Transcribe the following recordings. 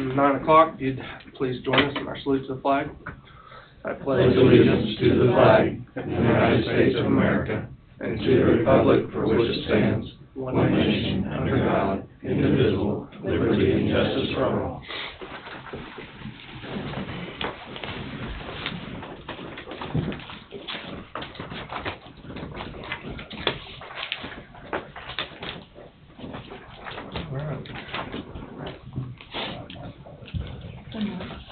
9 o'clock, if you'd please join us in our salute to the flag. I pledge allegiance to the flag of the United States of America and to the republic for which it stands, one nation, under God, indivisible, with liberty and justice for all.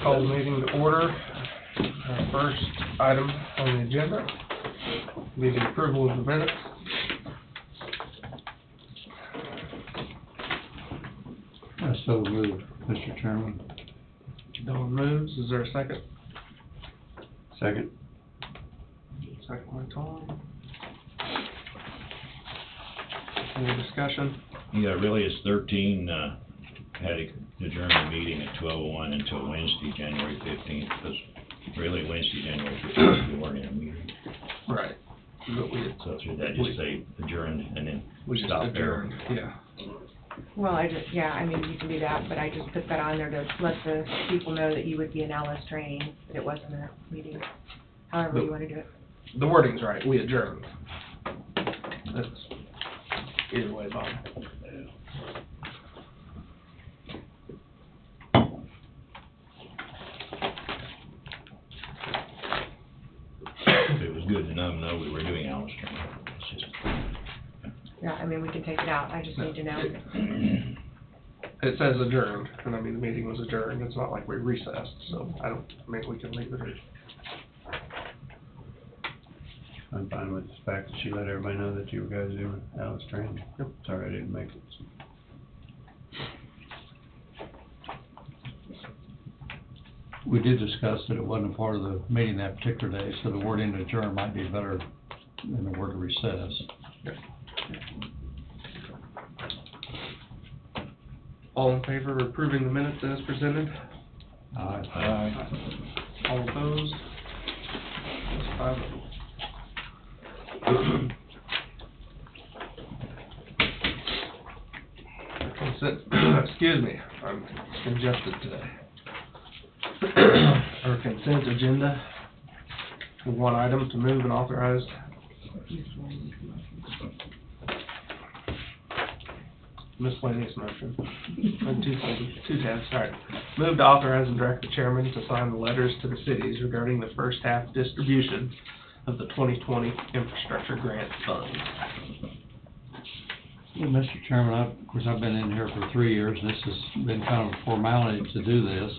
Call the meeting to order. Our first item on the agenda will be the approval of the minutes. I so move, Mr. Chairman. Don moves. Is there a second? Second. Second by Tom. Any discussion? Yeah, really, it's 13, had to adjourn the meeting at 12:01 until Wednesday, January 15th, because really Wednesday, January 15th, we weren't in a meeting. Right. But we, So should that just say adjourned and then we just stop there? adjourned, yeah. Well, I mean, you can do that, but I just put that on there to let the people know that you would be in LS training, that it wasn't a meeting, however you want to do it. The wording's right, we adjourned. That's either way, Bob. It was good to know we were doing Alice training. It's just, Yeah. I mean, we can take it out, I just need to know. It says adjourned, and I mean, the meeting was adjourned, it's not like we recessed, so I mean, we can leave it. I'm fine with the fact that she let everybody know that you guys doing Alice training. Yep. Sorry I didn't make it. We did discuss that it wasn't a part of the meeting that particular day, so the wording adjourn might be better than the word recess. Yep. All in favor of approving the minutes as presented? Aye. All opposed? That's 5-0. Excuse me, I'm congested today. Our consent agenda, one item to move and authorize. Miscellaneous motion. And two tabs, sorry. Move to authorize and direct the chairman to sign the letters to the cities regarding the first half distribution of the 2020 infrastructure grant funds. Well, Mr. Chairman, of course, I've been in here for 3 years, and this has been kind of a formality to do this.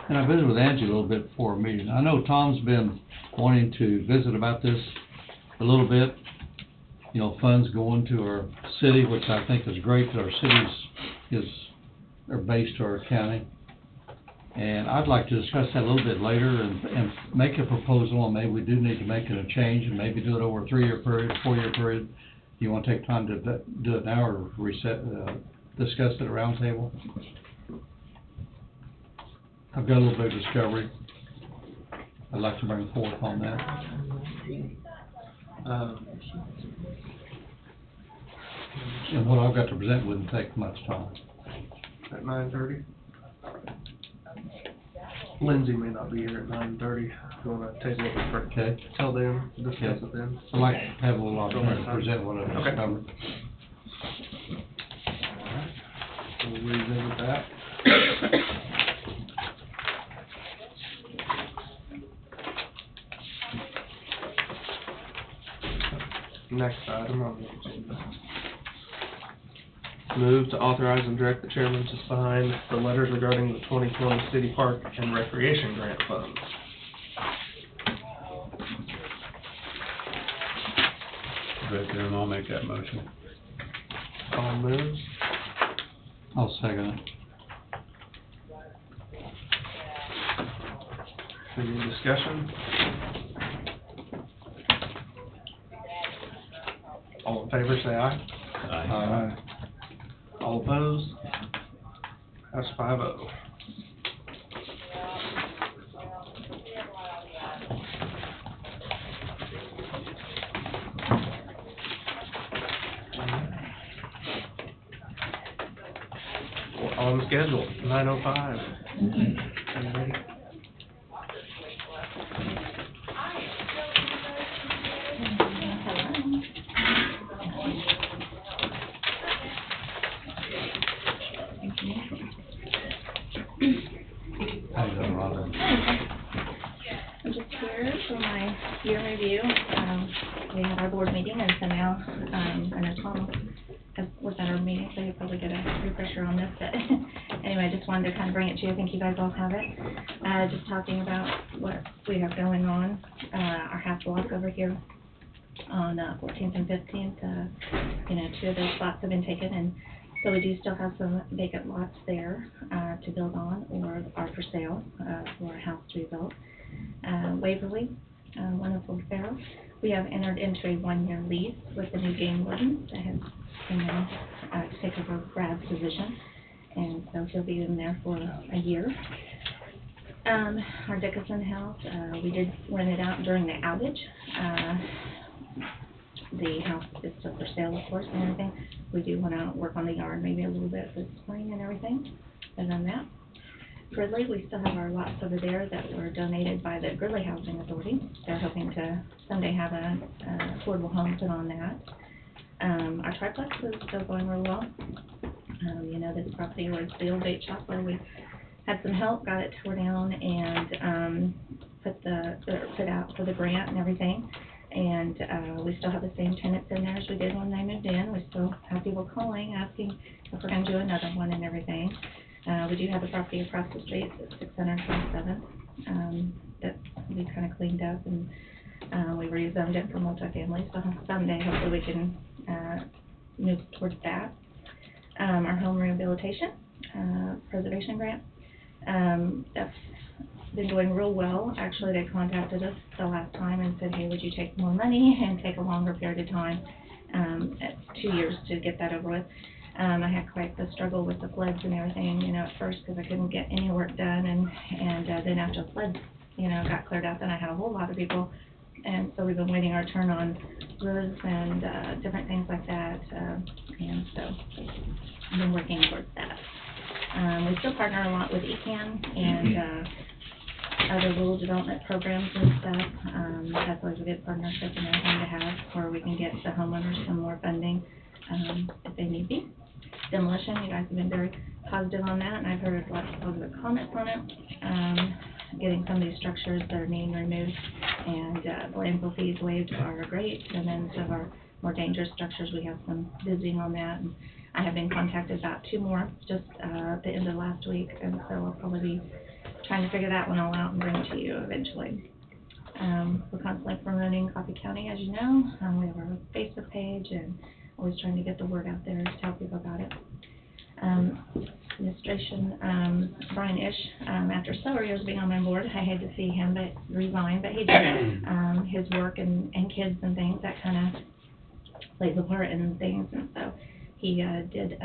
And I visited with Angie a little bit before a meeting. I know Tom's been wanting to visit about this a little bit. You know, funds going to our city, which I think is great, that our cities are based to our county. And I'd like to discuss that a little bit later and make a proposal, and maybe we do need to make it a change, and maybe do it over a 3-year period, 4-year period. Do you want to take time to do it now, or discuss it at a round table? I've got a little bit of discovery I'd like to bring forth on that. And what I've got to present wouldn't take much time. At 9:30. Lindsay may not be here at 9:30. If you want to table it for Okay? till then, discuss it then. I'd like to have a little opportunity to present what I've Okay. discovered. We'll revisit that. Next item on the agenda. Move to authorize and direct the chairman to sign the letters regarding the 2020 city park and recreation grant funds. Right there, and I'll make that motion. Tom moves. I'll second it. Any discussion? All in favor, say aye. Aye. All opposed? That's 5-0. On on the schedule, 9:05. Anybody? How you doing, Rhonda? I'm just here for my year review. We had our board meeting, and so now, I know Tom was at our meeting, so you'll probably get a refresher on this, but anyway, I just wanted to kind of bring it to you. I think you guys all have it. Just talking about what we have going on, our half block over here on 14th and 15th. You know, 2 of those spots have been taken, and so we do still have some vacant lots there to build on or are for sale for a house to be built. Waverly, Wonderful Fair, we have entered into a 1-year lease with the new game warden that has come in to take over Brad's position, and so he'll be in there for a year. Our Dickinson house, we did rent it out during the outage. The house is still for sale, of course, and everything. We do want to work on the yard maybe a little bit this spring and everything. Other than that, Gridley, we still have our lots over there that were donated by the Gridley Housing Authority. They're hoping to someday have a affordable home put on that. Our triplex is still going real well. You know, this property was the old bait shop where we had some help, got it tore down, and put out for the grant and everything. And we still have the same tenants in there as we did when they moved in. We still have people calling, asking if we're going to do another one and everything. We do have a property across the street at 627 that we kind of cleaned up, and we rezoned it for multifamily. So someday, hopefully, we can move towards that. Our home rehabilitation preservation grant, that's been going real well. Actually, they contacted us the last time and said, hey, would you take more money and take a longer period of time, at 2 years to get that over with. I had quite the struggle with the floods and everything, you know, at first because I couldn't get any work done, and then after the floods, you know, got cleared up, then I had a whole lot of people, and so we've been waiting our turn on roofs and different things like that, and so I've been working towards that. We still partner a lot with ECAN and other rural development programs and stuff. That's always a good partnership and everything to have, where we can get the homeowners some more funding if they need be. Demolition, you guys have been very positive on that, and I've heard lots of positive comments on it. Getting some of these structures that are being removed and the landfill fees waived are great, and then some of our more dangerous structures, we have some visiting on that. And I have been contacted about 2 more just at the end of last week, and so I'll probably be trying to figure that one all out and bring it to you eventually. We're constantly promoting Coffee County, as you know. We have our Facebook page and always trying to get the word out there to tell people about it. Administration, Brian Ish, after several years being on my board, I had to see him resign, but he did. His work and kids and things, that kind of plays a part in things, and so he did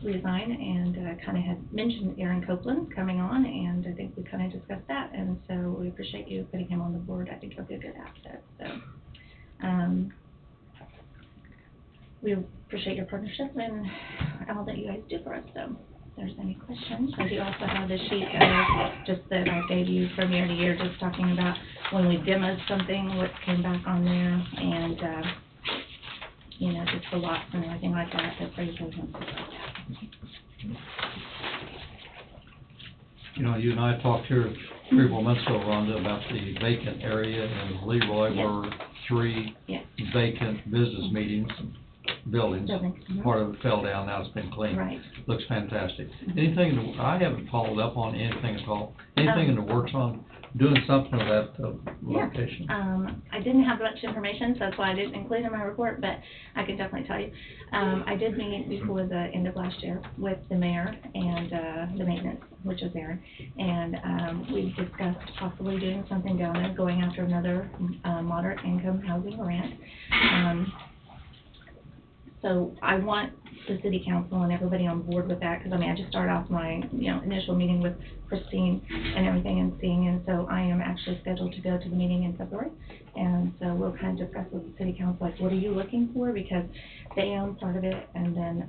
resign, and kind of had mentioned Aaron Copeland coming on, and I think we kind of discussed that, and so we appreciate you putting him on the board. I think he'll be a good asset, so we appreciate your partnership and all that you guys do for us. So if there's any questions, I do also have the sheet just that I gave you from year to year, just talking about when we demoed something, what came back on there, and you know, just the lots and everything like that, the appraisals and stuff like that. You know, you and I talked here 3 or 4 months ago, Rhonda, about the vacant area in Leroy, Yes. where were 3 Yes. vacant business buildings. Buildings, mhm. Part of it fell down, now it's been cleaned. Right. Looks fantastic. Anything, I haven't followed up on anything at all. Anything in the works on doing something with that location? I didn't have much information, so that's why I didn't include it in my report, but I can definitely tell you. I did meet before the end of last year with the mayor and the maintenance, which was Aaron, and we discussed possibly doing something down there, going after another moderate income housing grant. So I want the city council and everybody on board with that, because I mean, I just started off my, initial meeting with Christine and everything and seeing, and so I am actually scheduled to go to the meeting in February. And so we'll kind of discuss with the city council, like, what are you looking for? Because they own part of it, and then,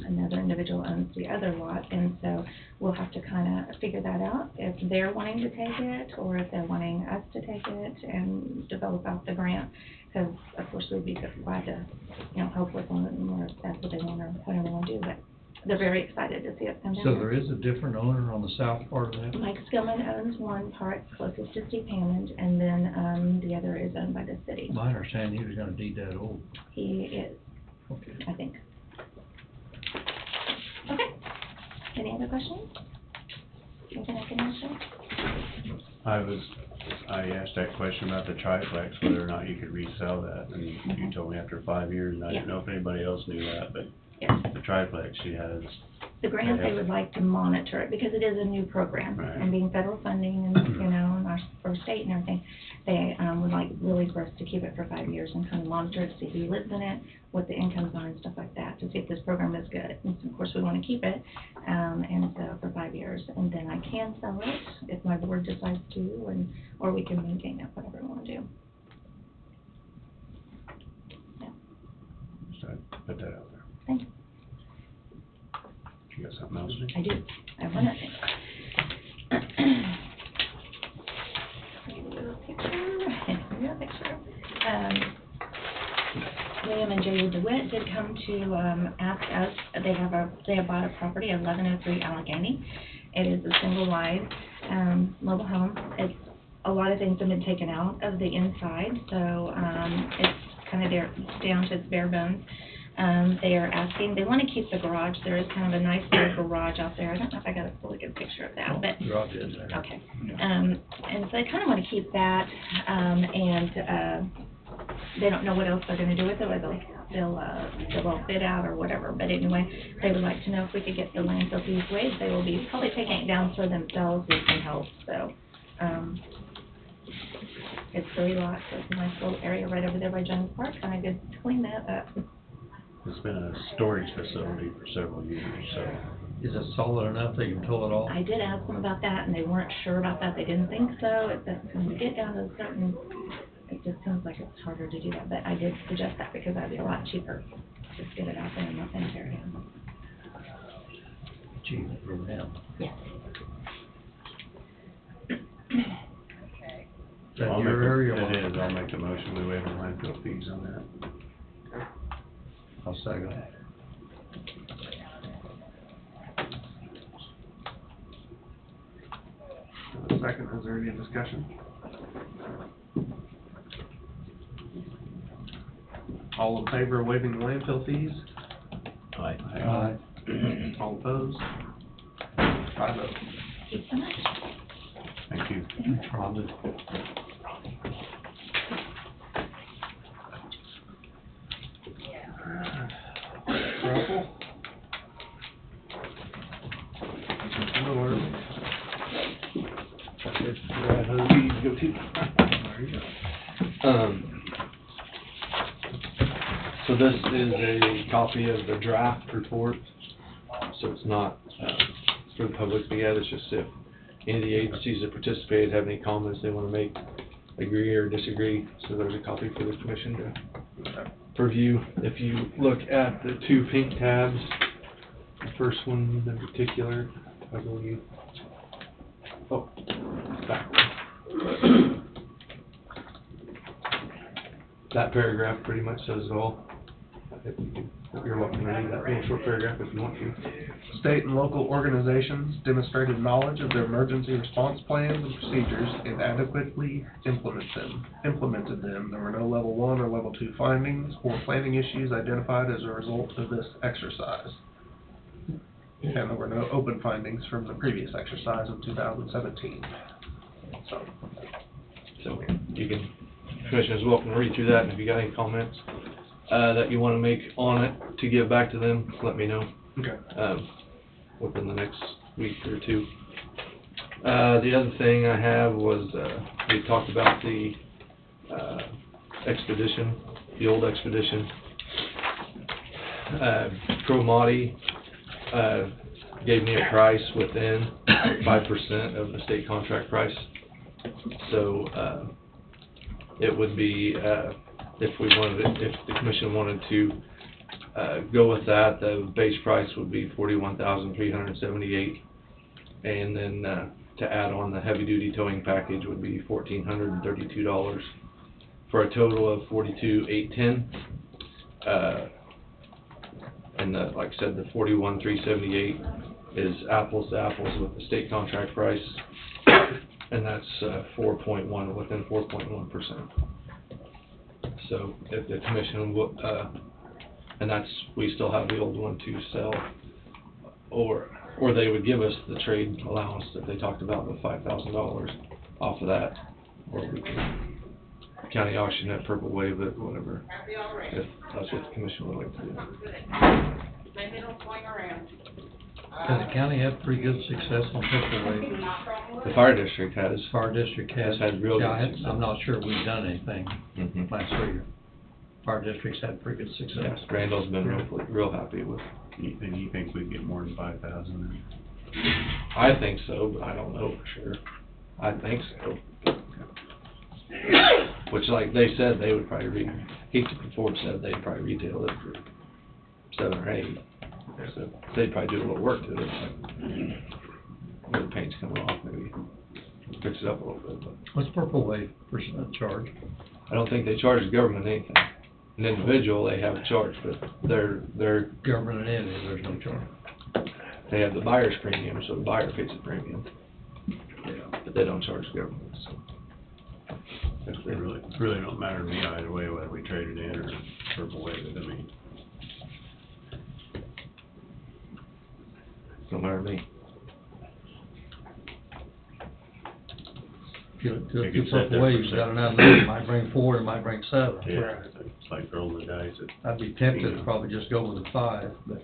another individual owns the other lot, and so we'll have to kind of figure that out, if they're wanting to take it, or if they're wanting us to take it and develop out the grant, because, of course, we'd be glad to, help with them, or if that's what they want, or whatever they want to do, but they're very excited to see it come down. So there is a different owner on the south part of that? Mike Skillman owns one part closest to Steve Hammond, and then, the other is owned by the city. My understanding, he was gonna deed that over. He is, Okay. I think. Okay. Any other questions? Anything I can answer? I asked that question about the triplex, whether or not you could resell that, and you told me after 5 years, and I didn't know if anybody else knew that, but Yes. the triplex, she has, The grant, they would like to monitor it, because it is a new program, Right. and being federal funding and, and our state and everything, they, would like really for us to keep it for 5 years and kind of monitor it, see who lives in it, what the incomes are and stuff like that, to see if this program is good. And so, of course, we want to keep it, and so for 5 years, and then I can sell it if my board decides to, or we can maintain it, whatever we want to do. Yeah, so I put that out there. thank you. You got something else? I do. I have one other thing. William and Jay DeWitt did come to, ask us, they have bought a property, 1103 Allegheny. It is a single wide, mobile home. It's, a lot of things have been taken out of the inside, so, it's kind of down to its bare bones. They are asking, they want to keep the garage. There is kind of a nice little garage out there. I don't know if I got a fully good picture of that, but. Garage is there. Okay. And so they kind of want to keep that, and they don't know what else they're going to do with it, whether they'll bid out or whatever. But anyway, they would like to know if we could get the landfill fees waived. They will be probably taking it down for themselves with some help, so. It's 3 lots, so it's a nice little area right over there by Jones Park, kind of good to clean that up. It's been a storage facility for several years, so. Is it solid enough they can pull it off? I did ask them about that, and they weren't sure about that. They didn't think so. When you get down to a certain, it just seems like it's harder to do that. But I did suggest that because that'd be a lot cheaper. Just get it out there and tear it down. Cheap for them. Yes. Is that your area? It is, I'll make the motion, we waive the landfill fees on that. I'll second it. Second, is there any discussion? All in favor of waiving the landfill fees? Aye. Aye. All opposed? 5-0. Thank you so much. Thank you. Thanks, Rhonda. Russell? Miller? Go to. There you go. So this is a copy of the draft report, so it's not, for the public to get, it's just if any of the agencies that participated have any comments they wanna make, agree or disagree, so there's a copy for the commission to review. If you look at the 2 pink tabs, the first one in particular, I believe, backwards. That paragraph pretty much says it all. You're welcome to read that little short paragraph if you want to. State and local organizations demonstrated knowledge of their emergency response plans and procedures and adequately implemented them. There were no level 1 or level 2 findings or planning issues identified as a result of this exercise. And there were no open findings from the previous exercise in 2017. So, You can, Commissioners, welcome to read through that, and if you got any comments, that you wanna make on it to give back to them, let me know. okay. Within the next week or 2. The other thing I have was, we talked about the, expedition, the old expedition. Cromati, gave me a price within 5% of the state contract price. So, it would be, if the commission wanted to, go with that, the base price would be $41,378. And then, to add on the heavy-duty towing package would be $1,432, for a total of $42,810. And like I said, the $41,378 is apples to apples with the state contract price, and that's 4.1, within 4.1%. So if the commission will, and that's, we still have the old one to sell, or they would give us the trade allowance that they talked about, the $5,000 off of that, or we can county auction at Purple Wave it, whatever, if that's what the commission would like to do. Has the county had pretty good success on Purple Wave? The fire district has. Fire district has. Has had real good Yeah, success. I'm not sure we've done anything Mhm. last year. Fire district's had pretty good Yes, success. Randall's been real happy with. And you think we'd get more than 5,000? I think so, but I don't know for sure. I think so. Which, like they said, they would probably Ford said they'd probably retail it for 7 or 8. So they'd probably do a little work to it, like where the paint's coming off, maybe fix it up a little bit. But What's Purple Wave percent charge? I don't think they charge the government anything. An individual, they have a charge, but they're Government and entity, there's no charge. they have the buyer's premium, so the buyer pays the premium. But they don't charge the government, so. It really don't matter to me either way, whether we trade it in or Purple Wave it, I mean. Don't matter to me. If you They do could set Purple their Wave, you got another number, it might bring 4, it might bring 7. Yeah, it's like throwing the dice at. I'd be tempted to probably just go with the 5, but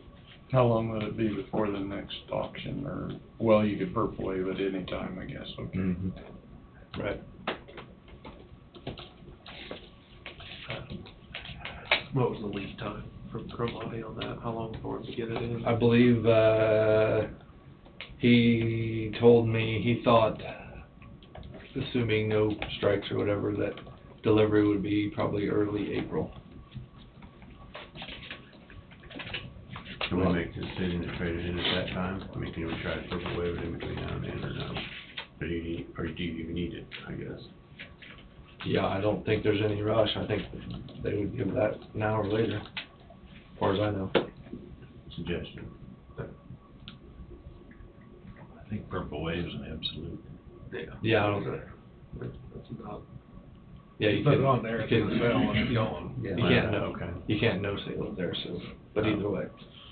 How long will it be before the next auction, or, well, you could Purple Wave at any time, I guess, okay. Mm-hmm. Right. What was the lead time from Cromati on that? How long for him to get it in? I believe, he told me he thought, assuming no strikes or whatever, that delivery would be probably early April. Can we make the decision to trade it in at that time? I mean, can we try to Purple Wave it in between now and then, or no? Or do you even need it, I guess? Yeah, I don't think there's any rush. I think they would give that now or later, as far as I know. Suggestion. I think Purple Wave's an absolute. Yeah, I don't, That's about, yeah, you put can. it on there, you it's can- gonna sell and it's going. yeah. You can't know, Okay. you can't no sale it there, so, but either way,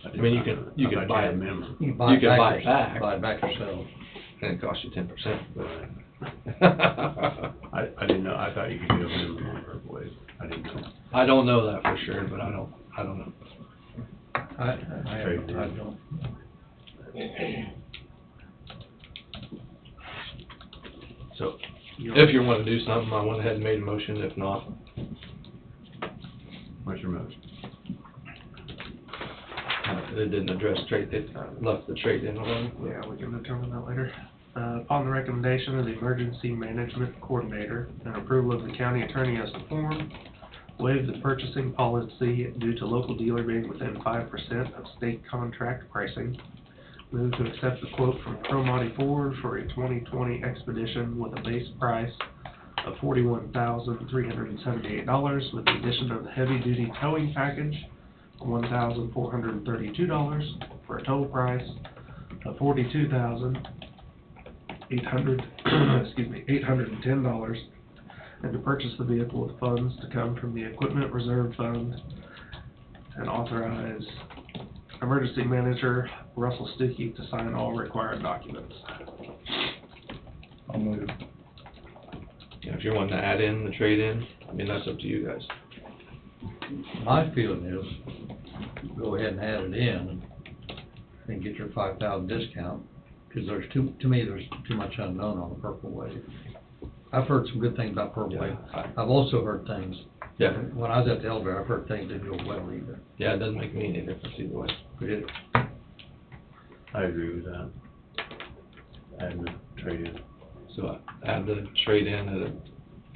I mean, you can- you can buy it. Minimum. You can You can buy yourself- it back. Buy it back yourself. and it costs you 10%, but. I didn't know, I thought you could do a minimum on Purple Wave. I didn't know. I don't know that for sure, but I don't know. I don't. So, if you want to do something, I went ahead and made a motion. If not, What's your motion? it didn't address trade, it left the trade in alone. Yeah, we can determine that later. Upon the recommendation of the Emergency Management Coordinator and approval of the county attorney as to form, waive the purchasing policy due to local dealer being within 5% of state contract pricing. Move to accept the quote from Cromati Ford for a 2020 Expedition with a base price of $41,378 with the addition of the heavy-duty towing package of $1,432 for a total price of $810, and to purchase the vehicle with funds to come from the Equipment Reserve Fund, and authorize Emergency Manager Russell Stuckey to sign all required documents. I'll move. If you're wanting to add in the trade in, I mean, that's up to you guys. My feeling is, go ahead and add it in and get your 5,000 discount, because there's to me, there's too much unknown on the Purple Wave. I've heard some good things about Purple Wave. I've also heard things Yeah. When I was at the elevator, I've heard things didn't go well either. Yeah, it doesn't make me any difference either way. We did it. I agree with that. Add the trade-in. So I add the trade-in at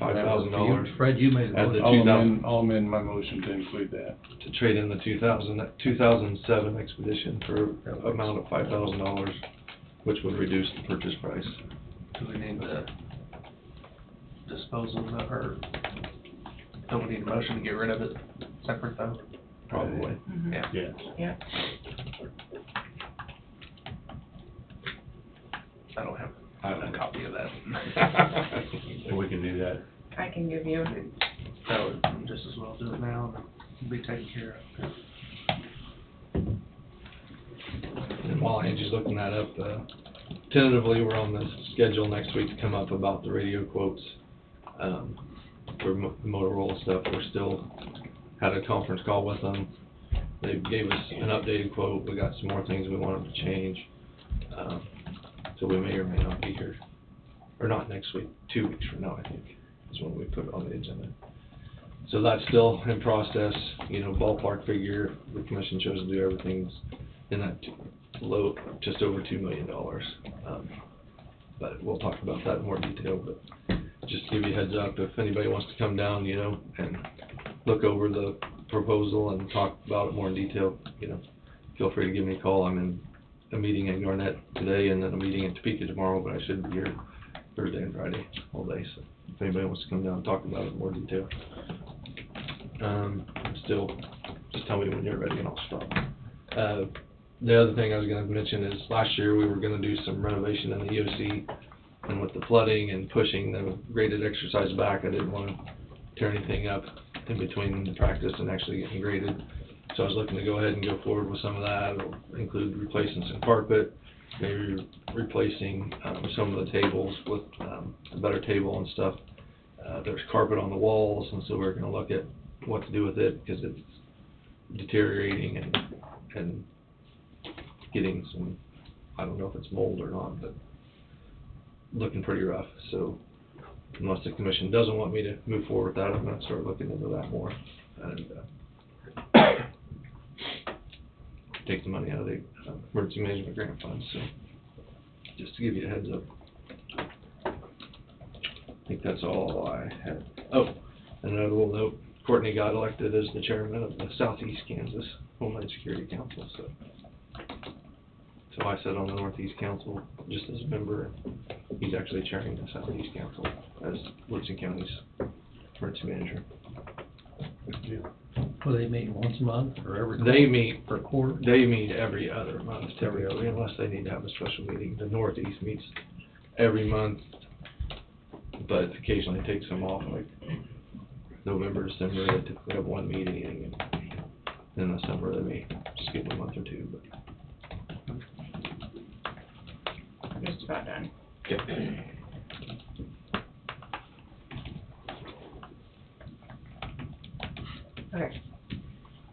$5,000. Fred, you made the Add the motion. I'll amend my motion to include that. To trade in the 2007 Expedition for an amount of $5,000, which would reduce the purchase price. Do we need to dispose of it, or don't we need a motion to get rid of it separate though? Probably. Yeah. Yes. Yeah, I don't have a copy of that. We can do that. I can give you, That would just as well do it now and be taken care of. And while Angie's looking that up, tentatively, we're on the schedule next week to come up about the radio quotes, for Motorola stuff. We're still, had a conference call with them. They gave us an updated quote. We got some more things we wanted to change. So we may or may not be here, or not next week, 2 weeks from now, I think, is when we put it on the agenda. So that's still in process, ballpark figure. The commission chose to do everything in that low, just over $2 million. But we'll talk about that in more detail, but just to give you a heads up, if anybody wants to come down, and look over the proposal and talk about it more in detail, feel free to give me a call. I'm in a meeting in Garnett today and then a meeting in Topeka tomorrow, but I should be here Thursday and Friday all day, so if anybody wants to come down and talk about it in more detail. Still, just tell me when you're ready and I'll stop. The other thing I was gonna mention is last year we were gonna do some renovation in the EOC, and with the flooding and pushing the graded exercise back, I didn't wanna tear anything up in between the practice and actually getting graded. So I was looking to go ahead and go forward with some of that. It'll include replacing some carpet, maybe replacing some of the tables with a better table and stuff. There's carpet on the walls, and so we're gonna look at what to do with it, because it's deteriorating and getting some, I don't know if it's mold or not, but looking pretty rough. So unless the commission doesn't want me to move forward with that, I'm gonna start looking into that more and take the money out of the emergency management grant fund. So just to give you a heads up. I think that's all I had. Oh, and another little note, Courtney got elected as the chairman of the Southeast Kansas Homeland Security Council, so I sat on the Northeast Council just as a member. He's actually chairing the Southeast Council as Woodson County's emergency manager. Well, they meet once a month or every quarter? They meet Per quarter? They meet every other month typically, unless they need to have a special meeting. The Northeast meets every month, but occasionally takes them off, like November, December, they typically have one meeting, and in the summer they may skip a month or two, but. just about done. Okay. Okay.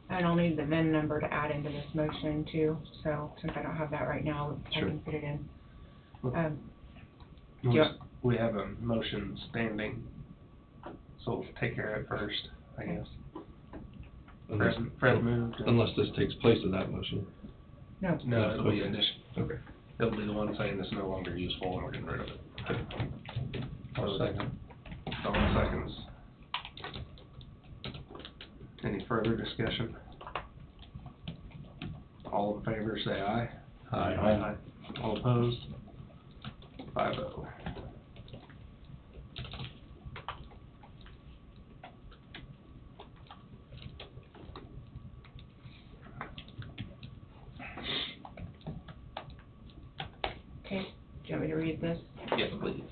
And I'll need the VIN number to add into this motion too, so since I don't have that right now, I Sure. can put it in. We- Yeah. We have a motion standing, so we'll take care of it first, I guess. Fred moved. Unless this takes place in that motion. No, No, it'll be addition. Okay. It'll be the one saying it's no longer useful and we're getting rid of it. I'll second. Dawn seconds. Any further discussion? All in favor, say aye. Aye. All opposed? 5-0. okay, do you want me to read this? Yes, please.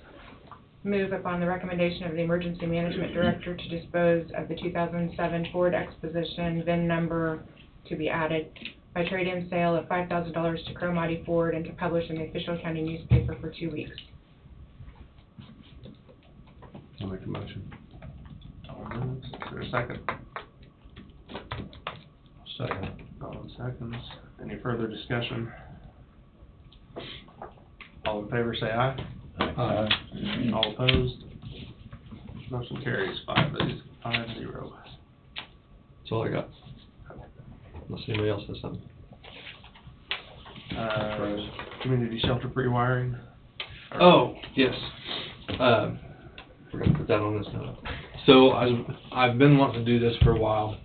Move upon the recommendation of the Emergency Management Director to dispose of the 2007 Ford Expedition VIN number to be added by trade-in sale of $5,000 to Cromartie Ford and to publish in the official county newspaper for 2 weeks. I'll make a motion. All moves. Is there a second? Second. Dawn seconds. Any further discussion? All in favor, say aye. Aye. All opposed? Motion carries 5-0. That's all I got. Unless anybody else has something. Community shelter pre-wiring. Oh, yes. Forgot to put that on this note. So I've been wanting to do this for a while.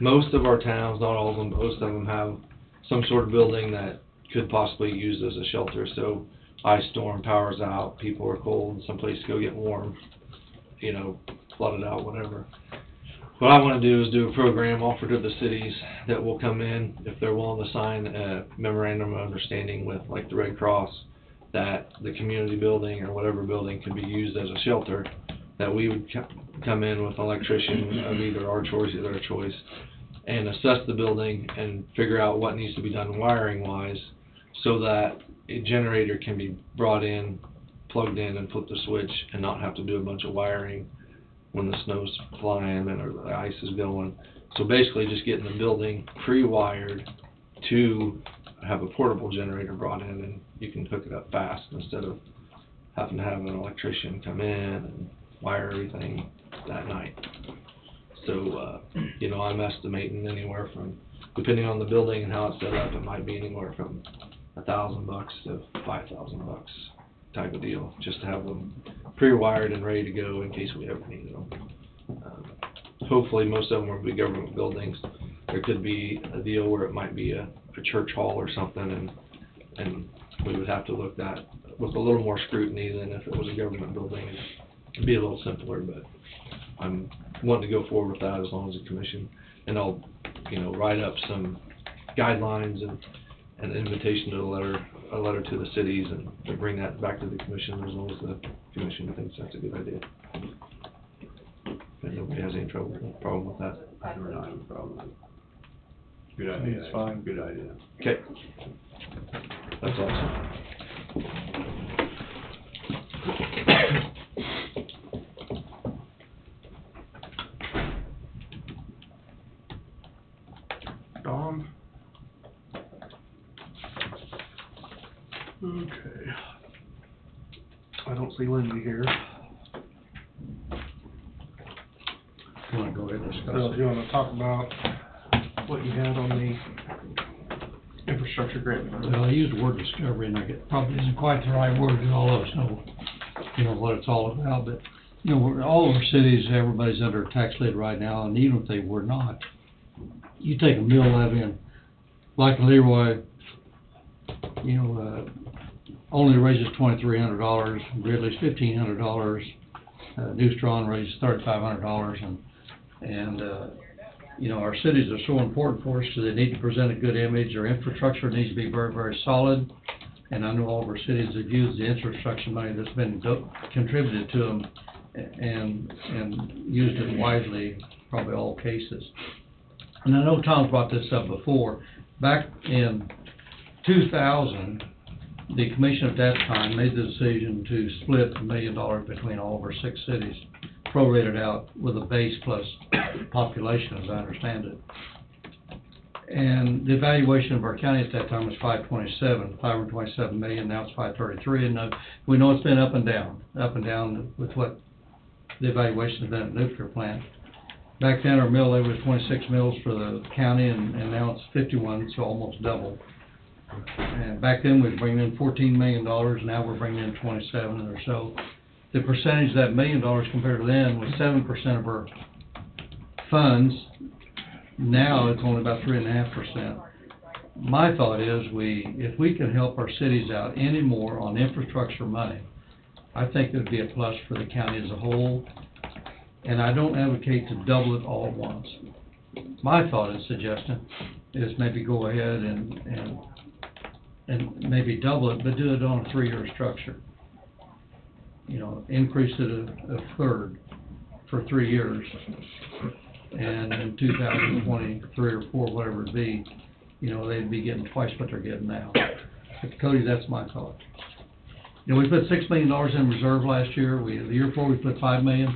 Most of our towns, not all of them, most of them have some sort of building that could possibly be used as a shelter. So ice storm, power's out, people are cold, someplace to go get warm, you know, flooded out, whatever. What I want to do is do a program offered to the cities that will come in, if they're willing to sign a memorandum of understanding with like the Red Cross, that the community building or whatever building can be used as a shelter, that we would come in with an electrician of either our choice or their choice, and assess the building and figure out what needs to be done wiring wise, so that a generator can be brought in, plugged in, and flip the switch, and not have to do a bunch of wiring when the snow's flying and or the ice is going. So basically just getting the building pre-wired to have a portable generator brought in, and you can hook it up fast instead of having to have an electrician come in and wire everything that night. So, you know, I'm estimating anywhere from, depending on the building and how it's set up, it might be anywhere from $1,000 to $5,000 type of deal, just to have them pre-wired and ready to go in case we ever need them. Hopefully most of them will be government buildings. There could be a deal where it might be a church hall or something, and we would have to look at with a little more scrutiny than if it was a government building. It'd be a little simpler, but I'm wanting to go forward with that as long as the commission, and I'll, you know, write up some guidelines and an invitation to a letter to the cities, and to bring that back to the commission as long as the commission thinks that's a good idea. If nobody has any problem with that. I do not have a problem. Good idea. It's fine. Good idea. Okay. That's awesome. Dawn? Okay. I don't see Lindsay here. You wanna go ahead and discuss So it? you wanna talk about what you had on the infrastructure grant? Well, I used the word discovery, and it probably isn't quite the right word, and all of us know, you know, what it's all about, but, you know, all of our cities, everybody's under a tax lid right now, and even if they were not, you take a mill levy and, like Leroy, you know, only raises $2,300, Gridley's $1,500, New Strong raises $3,500, and you know, our cities are so important for us because they need to present a good image. Our infrastructure needs to be very, very solid, and I know all of our cities have used the infrastructure money that's been contributed to them and used it wisely, probably all cases. And I know Tom's brought this up before. Back in 2000, the commission at that time made the decision to split $1 million between all of our 6 cities, prorated out with a base plus population, as I understand it. And the evaluation of our county at that time was 527 million, now it's 533, and we know it's been up and down with what the evaluation has been at the nuclear plant. Back then, our mill levy was 26 mills for the county, and now it's 51, so almost double. And back then, we were bringing in $14 million, now we're bringing in 27 or so. The percentage of that $1 million compared to then was 7% of our funds. Now it's only about 3.5%. My thought is if we can help our cities out any more on infrastructure money, I think it would be a plus for the county as a whole. And I don't advocate to double it all at once. My thought and suggestion is maybe go ahead and maybe double it, but do it on a 3-year structure. You know, increase it a third for 3 years, and in 2023 or 4, whatever it be, you know, they'd be getting twice what they're getting now. But Cody, that's my thought. You know, we put $6 million in reserve last year. The year before we put $5 million.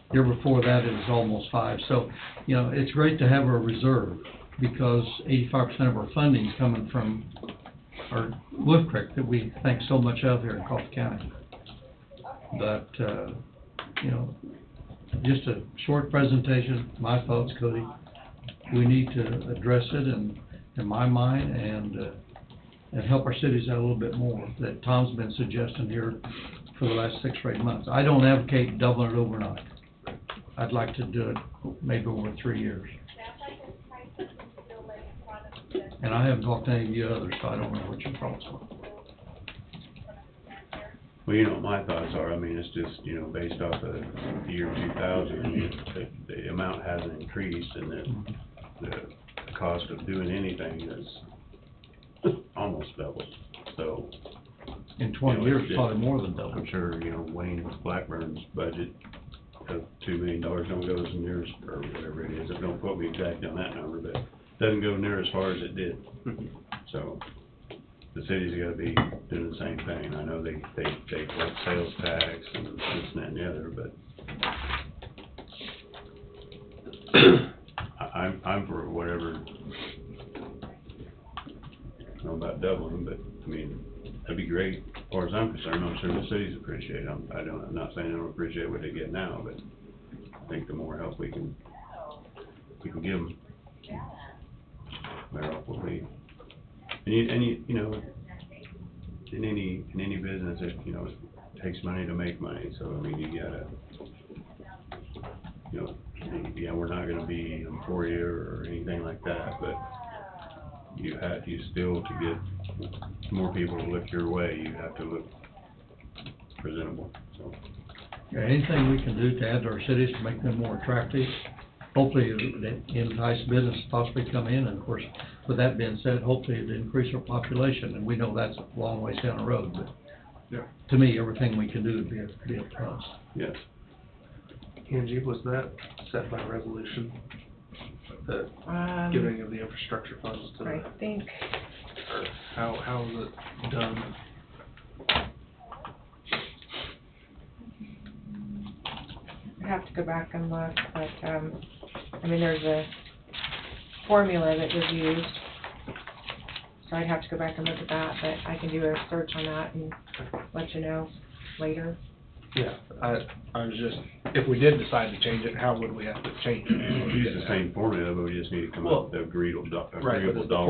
The year before that it was almost 5. So, you know, it's great to have a reserve because 85% of our funding is coming from our Wolf Creek that we think so much of here in Coffee County. But, you know, just a short presentation, my thoughts, Cody. we need to address it in my mind, and help our cities out a little bit more, that Tom's been suggesting here for the last 6 or 8 months. I don't advocate doubling it overnight. I'd like to do it maybe over 3 years. And I haven't talked to any of you others, so I don't know what your thoughts are. Well, you know what my thoughts are, I mean, it's just, you know, based off of the year 2000, I mean, the amount hasn't increased, and the cost of doing anything is almost doubled, so. In 20 you know, years, it's- probably more than double. I'm sure, you know, Wayne Blackburn's budget of $2 million don't go as near as, or whatever it is, don't quote me exactly on that number, but it doesn't go near as far as it did. So, the cities gotta be doing the same thing. I know they collect sales tax and this and that and the other, but I'm for whatever, I don't know about doubling, but, I mean, that'd be great. As far as I'm concerned, I'm sure the cities appreciate it. I'm not saying they don't appreciate what they get now, but I think the more help we can give them, the better off we'll be. And you know, in any business, you know, it takes money to make money, so, I mean, you gotta, you know, yeah, we're not gonna be for you or anything like that, but you still, to get more people to look your way, you have to look presentable, so. Yeah, anything we can do to add to our cities to make them more attractive, hopefully it entice business to possibly come in, and of course, with that being said, hopefully it increase our population, and we know that's a long ways down the road, but Yeah. to me, everything we can do would be a plus. Yes. Angie, was that set by resolution? The giving of the infrastructure funds to I the, think, or how was it done? I'd have to go back and look, but, I mean, there's a formula that was used, so I'd have to go back and look at that, but I can do a search on that and let you know later. Yeah, I was just, if we did decide to change it, how would we have to change it? We use the same formula, but we just need to come up with the agreeable Right, but is the dollar.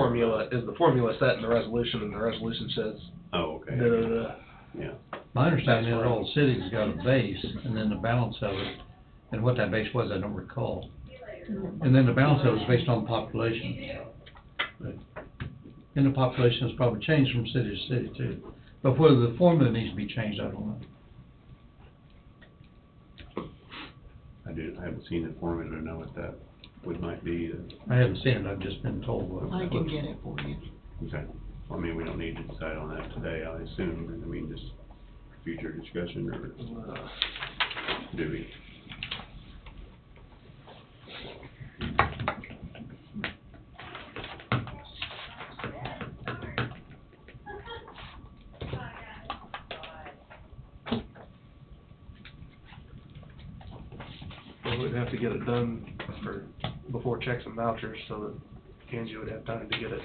formula set in the resolution, and the resolution says, Oh, okay. da-da-da? Yeah. My understanding is all the cities got a base, and then the balance of it, and what that base was, I don't recall. And then the balance of it is based on population. But- And the population has probably changed from city to city too. But whether the formula needs to be changed, I don't know. I haven't seen the formula to know what that might be. I haven't seen it, I've just been told what. I can get it for you. Okay. Well, I mean, we don't need to decide on that today, I assume, I mean, just future discussion, or do we? Well, we'd have to get it done before checks and vouchers, so that Angie would have time to get it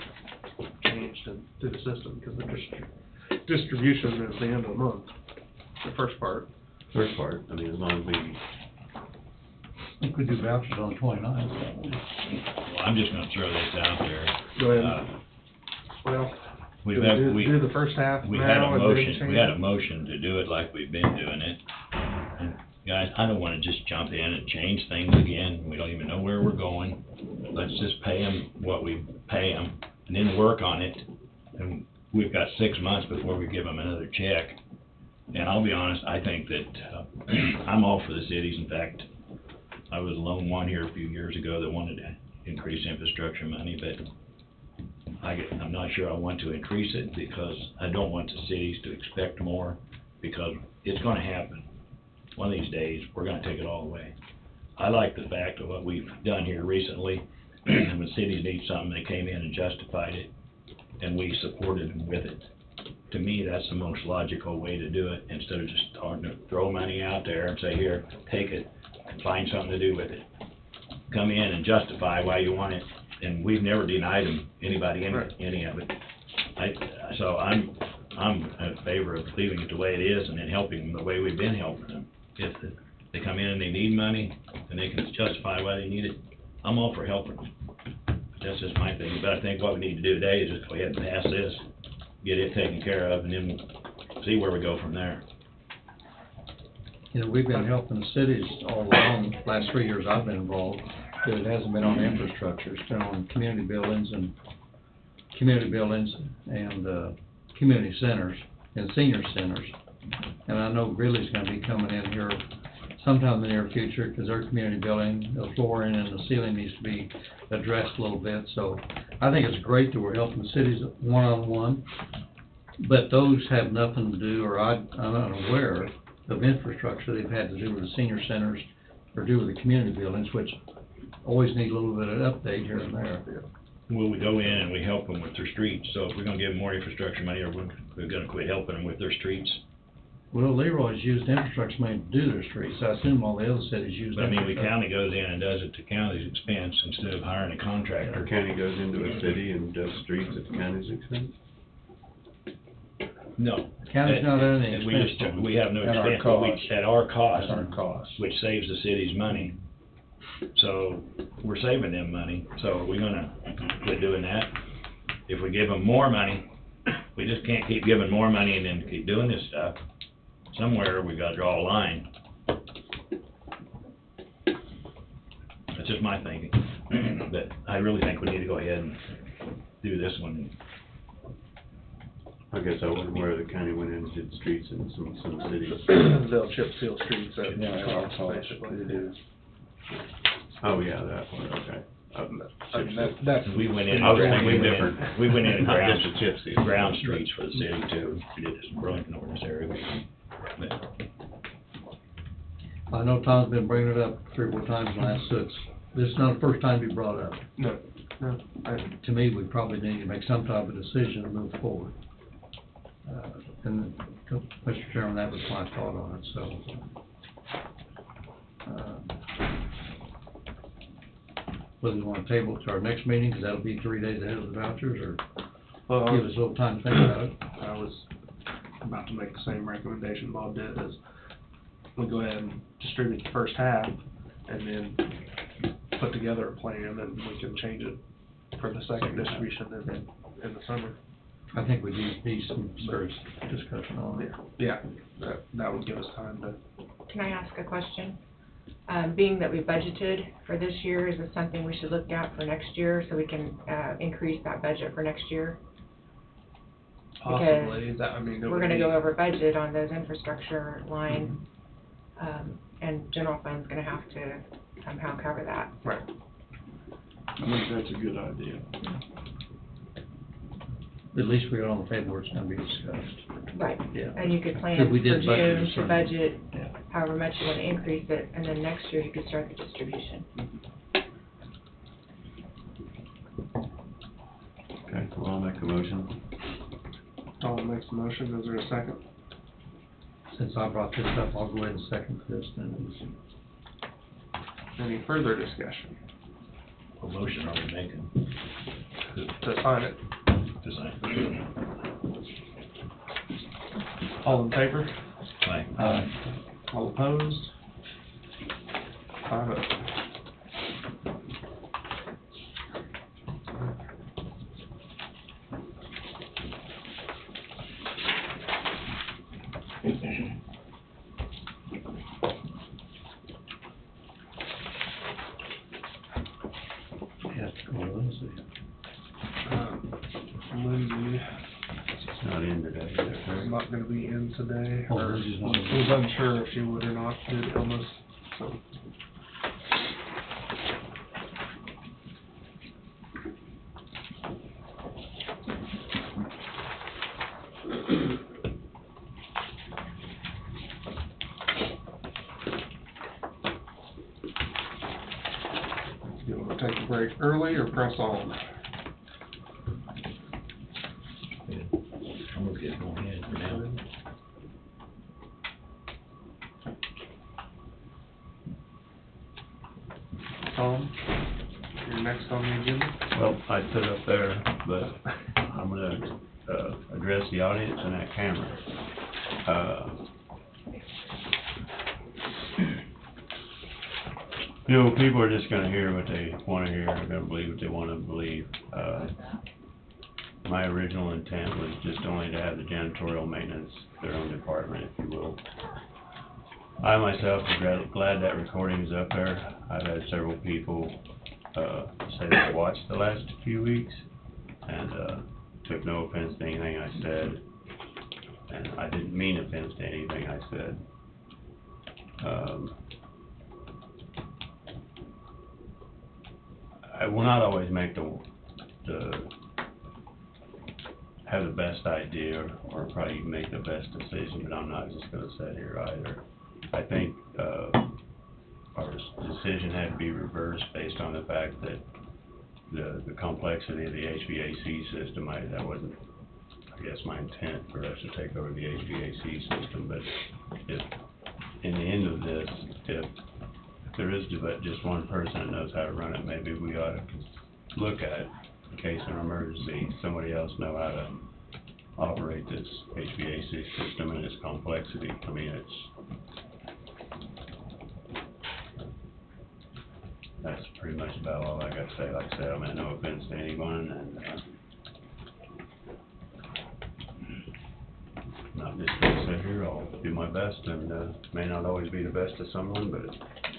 changed and through the system, because the distribution is the end of the month, the first part. First part, I mean, as long as we, I think we do vouchers on the 29th. Well, I'm just gonna throw this out there. Go ahead. Uh, Well, We've do had, we do the first half we had now a and then motion, change we had it? a motion to do it like we've been doing it. And guys, I don't wanna just jump in and change things again, we don't even know where we're going. Let's just pay them what we pay them, and then work on it. And we've got 6 months before we give them another check. And I'll be honest, I think that, I'm all for the cities. In fact, I was the lone one here a few years ago that wanted to increase infrastructure money, but I'm not sure I want to increase it, because I don't want the cities to expect more, because it's gonna happen. One of these days, we're gonna take it all away. I like the fact of what we've done here recently, and when cities need something, they came in and justified it, and we supported them with it. To me, that's the most logical way to do it, instead of just throw money out there and say, here, take it, find something to do with it. Come in and justify why you want it, and we've never denied them, anybody, any of it. So I'm in favor of leaving it the way it is, and then helping them the way we've been helping them. If they come in and they need money, and they can justify why they need it, I'm all for helping. That's just my thing, but I think what we need to do today is just go ahead and pass this, get it taken care of, and then see where we go from there. You know, we've been helping the cities all along, last 3 years I've been involved, but it hasn't been on infrastructure, it's been on community buildings and community centers and senior centers. And I know Greeley's gonna be coming in here sometime in the near future, because their community building, the flooring and the ceiling needs to be addressed a little bit, so I think it's great that we're helping the cities one-on-one, but those have nothing to do, or I'm not aware of infrastructure they've had to do with the senior centers or do with the community buildings, which always need a little bit of update here and there. Well, we go in and we help them with their streets, so if we're gonna give them more infrastructure money, or we're gonna quit helping them with their streets. Well, Leroy's used infrastructure money to do their streets, I assume all the other cities use But I mean, the infrastructure. county goes in and does it to county's expense instead of hiring a Our contractor. county goes into a city and does streets at the county's expense? No. County's not at any We just, expense. we have no At our expense, but we, cost. at our cost. At our cost. Which saves the cities money. So, we're saving them money, so we're gonna quit doing that. If we give them more money, we just can't keep giving more money and then keep doing this stuff. Somewhere, we gotta draw a line. That's just my thinking, but I really think we need to go ahead and do this one. I guess I wasn't aware the county went in and did streets in some cities. They'll chip seal streets at Yeah, at our cost, cost, basically. it is. Oh, yeah, that one, okay. I mean, that's. We went in, I was we thinking went in, different. we went in and Not ground, just a chip seal. ground streets for the city too. We did this in Burlington ordinance area. But I know Tom's been bringing it up 3 or 4 times now, so this is not the first time you brought it up. No, To me, we probably need to make some type of decision to move forward. And, Mr. Chairman, that was my thought on it, so. Whether you wanna table it to our next meeting, because that'll be 3 days ahead of the vouchers, or well, give us a little time to think about it. I was about to make the same recommendation Bob did, is we go ahead and distribute the first half, and then put together a plan, and we can change it for the second distribution in the summer. I think we need some serious discussion on it. Yeah, that would give us time to. Can I ask a question? Being that we budgeted for this year, is this something we should look at for next year, so we can, increase that budget for next year? Possibly, that, I mean, it We're would gonna be- go over budget on those infrastructure line, and general fund's gonna have to somehow cover that. Right. I think that's a good idea. At least we got on the table where it's gonna be discussed. Right. Yeah. And you could plan Because for we did budget June a to certain- budget Yeah. however much you wanna increase it, and then next year you could start the distribution. Okay, well, I'll make a motion. Tom makes the motion, is there a second? Since I brought this up, I'll go ahead and second this then. Any further discussion? what motion are we making? To sign it, To sign. all in favor? Aye. All opposed? 5-0. Yeah, go on, let's see. Lindsay It's not in today, is it, is Terry? not gonna be in today, Oh, or Lindsay's not in. was unsure if she would or not due to illness, so. You wanna take a break early or press on? I'm gonna get going ahead for now. Tom, you're next on the agenda. Well, I put it up there, but I'm gonna, address the audience and that camera. You know, people are just gonna hear what they wanna hear, they're gonna believe what they wanna believe. My original intent was just only to have the janitorial maintenance, their own department, if you will. I myself am glad that recording is up there. I've had several people, say they watched the last few weeks, and, took no offense to anything I said, and I didn't mean offense to anything I said. I will not always make have the best idea or probably even make the best decision, but I'm not just gonna sit here either. I think, our decision had to be reversed based on the fact that the complexity of the HVAC system, that wasn't, I guess, my intent for us to take over the HVAC system, but if, in the end of this, if there is just one person that knows how to run it, maybe we ought to look at, in case of an emergency, somebody else know how to operate this HVAC system and its complexity. I mean, that's pretty much about all I got to say. Like I said, I meant no offense to anyone, and, not just gonna sit here, I'll do my best, and, may not always be the best to someone, but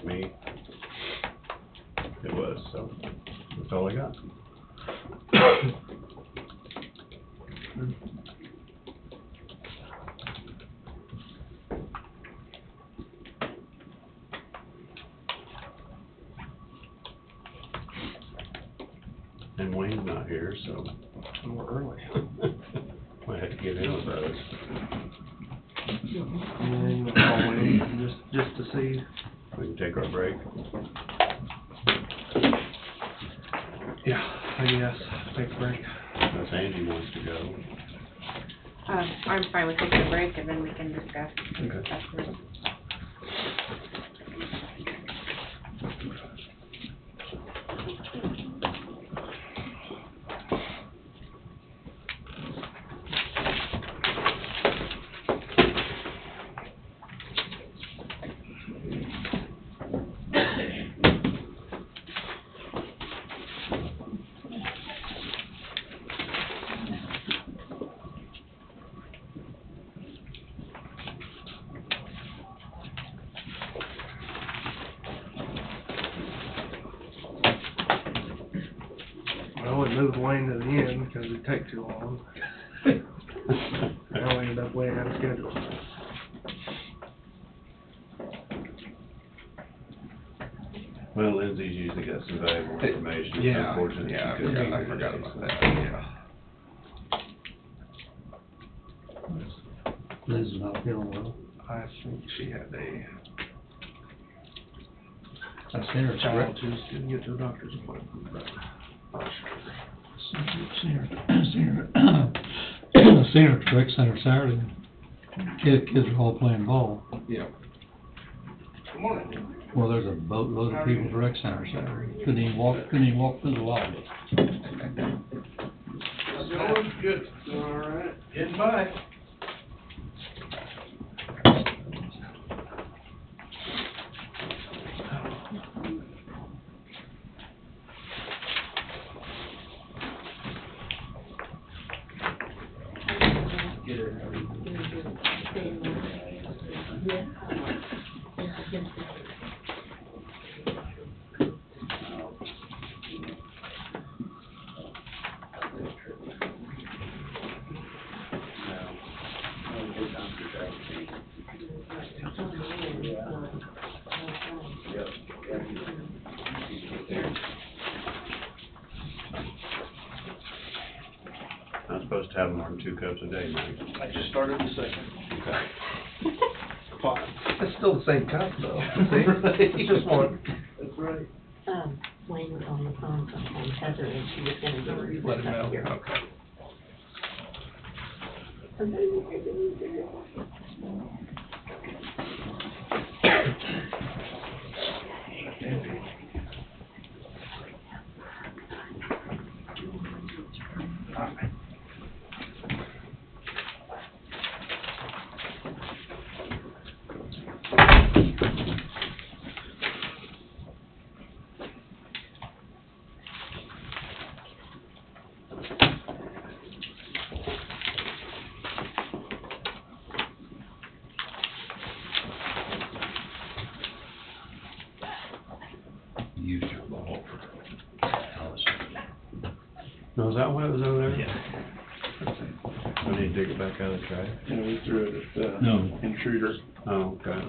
to me, it was, so, that's all I got. And Wayne's not here, so We're early. I had to give him a buzz. Yeah, you know, call Wayne, just to see. We can take our break. Yeah, I guess, take a break. Unless Angie wants to go. I'm fine with taking a break, and then we can discuss Okay. afterwards. Well, we moved Wayne to the end because it'd take too long. Now we ended up way out of schedule. Well, Lindsay's usually got some valuable information. It's Yeah, unfortunate yeah, she couldn't be I here forgot today, about so. that, yeah. Liz is not feeling well. I think she had a I seen her, child who's didn't get to a doctor's appointment, but not seen her at the rec center Saturday. Kids are all playing ball. sure. Yeah. Good morning. Well, there's a boatload of people at the rec center Saturday. Couldn't even walk through the lobby. Good. All right. Getting by. I'm supposed to have more than 2 cups a day, Mike. I just started the second. Okay. Pot. It's still the same cup though, see? It's just one. That's right. Wayne was on the phone from Heather, and she was gonna give her Let him this know, up here. okay. No, is that why it was over there? Yeah. I need to dig it back out of the trash. And we threw it at the No. intruder Oh, okay.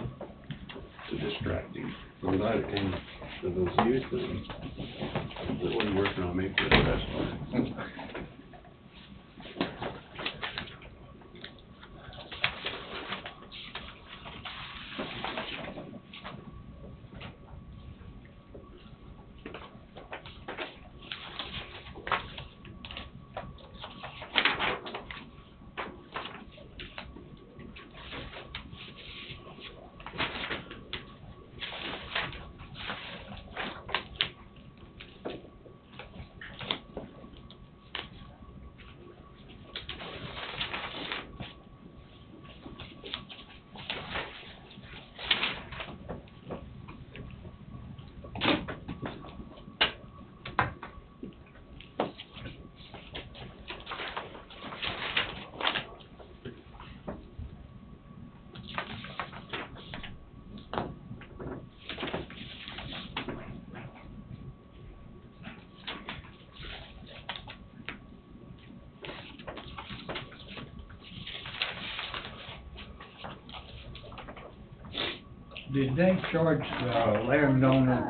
to distract him. I'm glad it came to those youth, and it wasn't working on me for the best part. Did they charge the landowner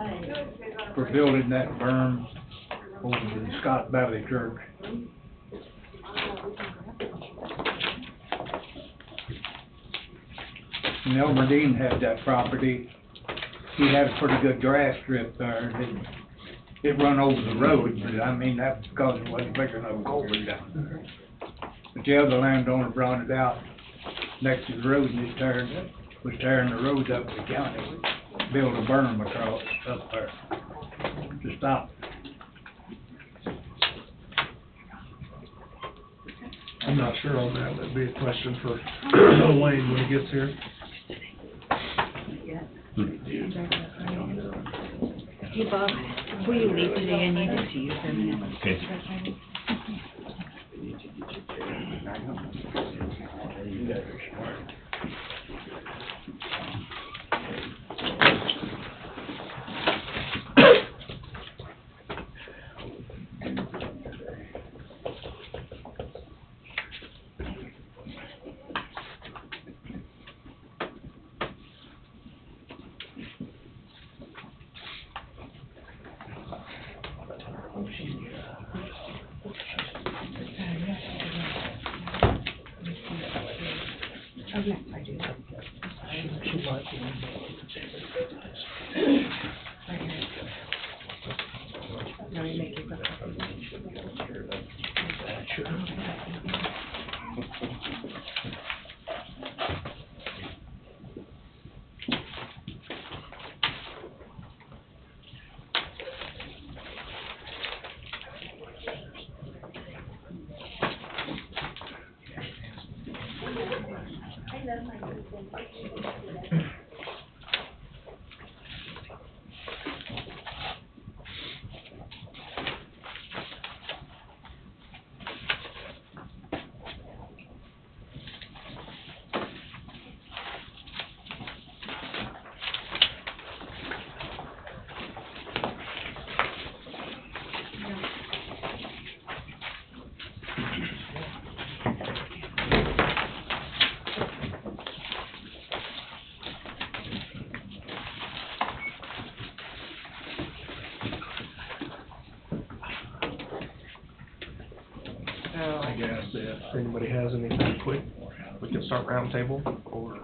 for building that berm over the Scott Valley Church? And Elmer Dean had that property. He had a pretty good grass strip there. It run over the road, but I mean, that was because it wasn't big enough culvert down there. But the other landowner brought it out next to the road and it was tearing the roads up in the county. Built a berm across up there to stop it. I'm not sure on that, that'd be a question for Wayne when he gets here. Hey, Bob, before you leave today, I need to see you for a minute. Okay. You guys are smart. Oh, yes, I do. Let me make you look. I guess if anybody has anything quick, we can start roundtable, or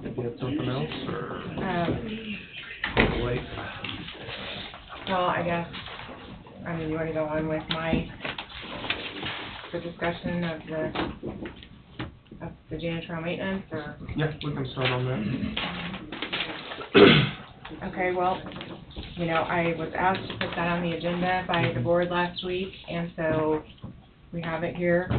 if you had something else, or wait. Well, I guess, I mean, you wanna go on with the discussion of the janitorial maintenance, or? Yeah, we can start on that. Okay, well, you know, I was asked to put that on the agenda by the board last week, and so we have it here.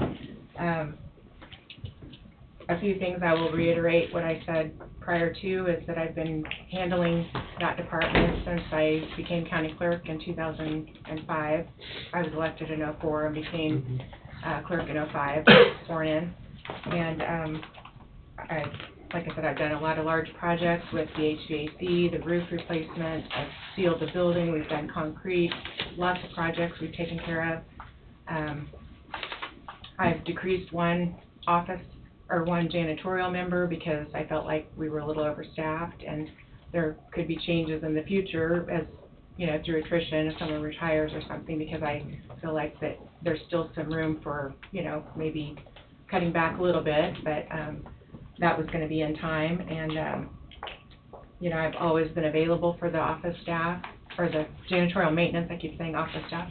A few things I will reiterate what I said prior to is that I've been handling that department since I became county clerk in 2005. I was elected in '04 and became clerk in '05, sworn in. And like I said, I've done a lot of large projects with the HVAC, the roof replacement. I've sealed the building, we've done concrete, lots of projects we've taken care of. I've decreased one office, or one janitorial member, because I felt like we were a little overstaffed, and there could be changes in the future as, you know, through attrition, if someone retires or something, because I feel like that there's still some room for, you know, maybe cutting back a little bit, but, that was gonna be in time, and, you know, I've always been available for the office staff, or the janitorial maintenance, I keep saying office staff.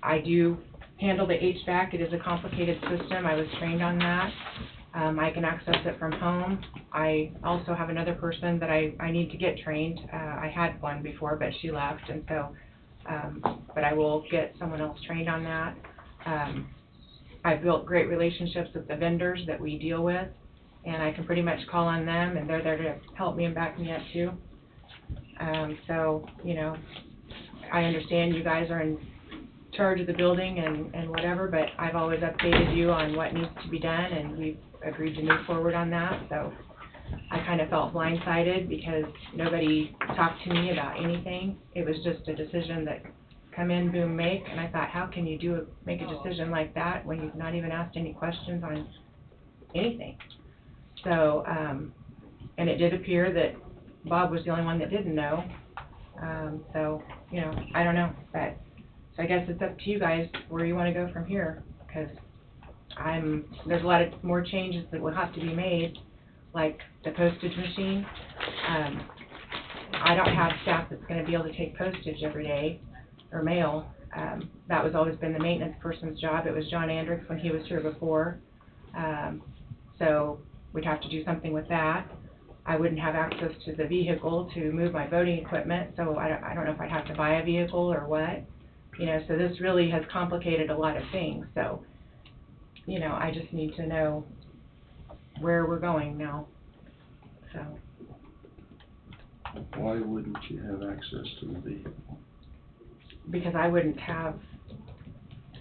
I do handle the HVAC, it is a complicated system, I was trained on that. I can access it from home. I also have another person that I need to get trained. I had one before, but she left, and so, but I will get someone else trained on that. I've built great relationships with the vendors that we deal with, and I can pretty much call on them, and they're there to help me and back me up too. So, you know, I understand you guys are in charge of the building and whatever, but I've always updated you on what needs to be done, and we've agreed to move forward on that, so I kind of felt blindsided because nobody talked to me about anything. It was just a decision that come in, boom, make, and I thought, how can you make a decision like that when you've not even asked any questions on anything? So, and it did appear that Bob was the only one that didn't know, so, you know, I don't know, but, so I guess it's up to you guys where you want to go from here, because there's a lot of more changes that will have to be made, like the postage machine. I don't have staff that's going to be able to take postage every day, or mail. That was always been the maintenance person's job. It was John Andricks when he was here before. So we'd have to do something with that. I wouldn't have access to the vehicle to move my voting equipment, so I don't know if I'd have to buy a vehicle or what. You know, so this really has complicated a lot of things, so, you know, I just need to know where we're going now, so. Why wouldn't you have access to the vehicle? Because I wouldn't have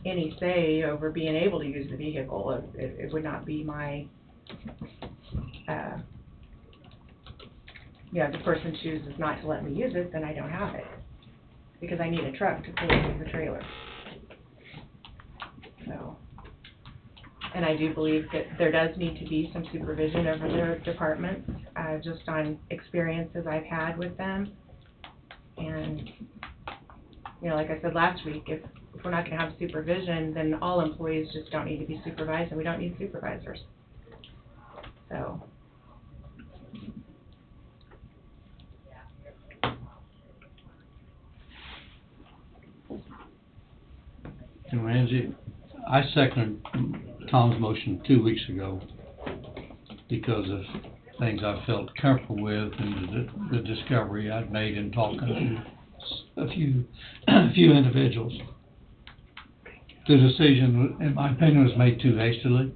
any say over being able to use the vehicle. It would not be my, you know, if the person chooses not to let me use it, then I don't have it, because I need a truck to pull into the trailer. So, and I do believe that there does need to be some supervision over their departments, just on experiences I've had with them. And, you know, like I said last week, if we're not gonna have supervision, then all employees just don't need to be supervised, and we don't need supervisors. So. You know, Angie, I seconded Tom's motion 2 weeks ago because of things I felt comfortable with and the discovery I'd made in talking to a few individuals. The decision, in my opinion, was made too hastily,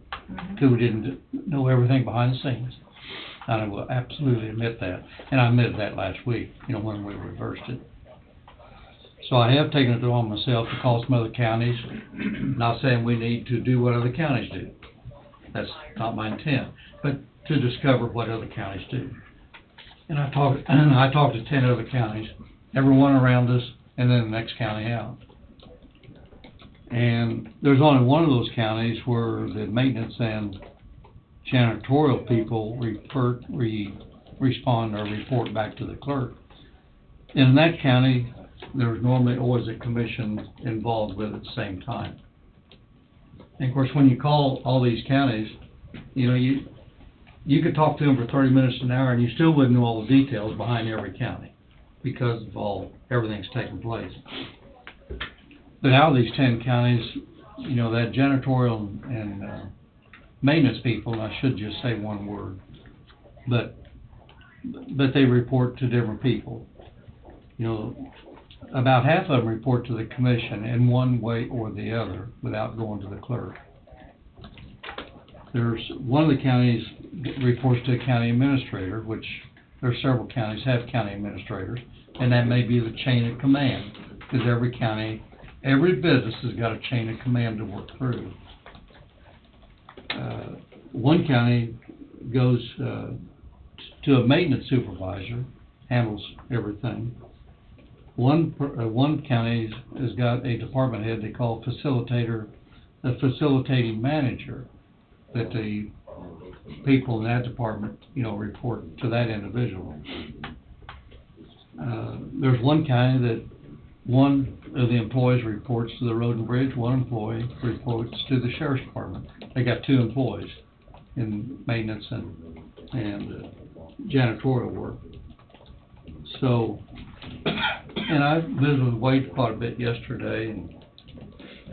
because we didn't know everything behind the scenes. And I will absolutely admit that, and I admitted that last week, you know, when we reversed it. So I have taken it on myself to call some other counties, not saying we need to do what other counties do. That's not my intent, but to discover what other counties do. And I talked to 10 other counties, everyone around us, and then the next county out. And there's only one of those counties where the maintenance and janitorial people respond or report back to the clerk. In that county, there's normally always a commission involved with it at the same time. And of course, when you call all these counties, you know, you could talk to them for 30 minutes an hour and you still wouldn't know all the details behind every county because of everything's taking place. But out of these 10 counties, you know, that janitorial and maintenance people, and I should just say one word, but they report to different people. You know, about half of them report to the commission in one way or the other without going to the clerk. There's one of the counties reports to a county administrator, which there are several counties have county administrators, and that may be the chain of command, because every county, every business has got a chain of command to work through. One county goes to a maintenance supervisor, handles everything. one county has got a department head they call facilitator, a facilitating manager, that the people in that department, you know, report to that individual. There's one county that one of the employees reports to the road and bridge, one employee reports to the sheriff's department. They got 2 employees in maintenance and janitorial work. So, and I visited with Wade quite a bit yesterday, and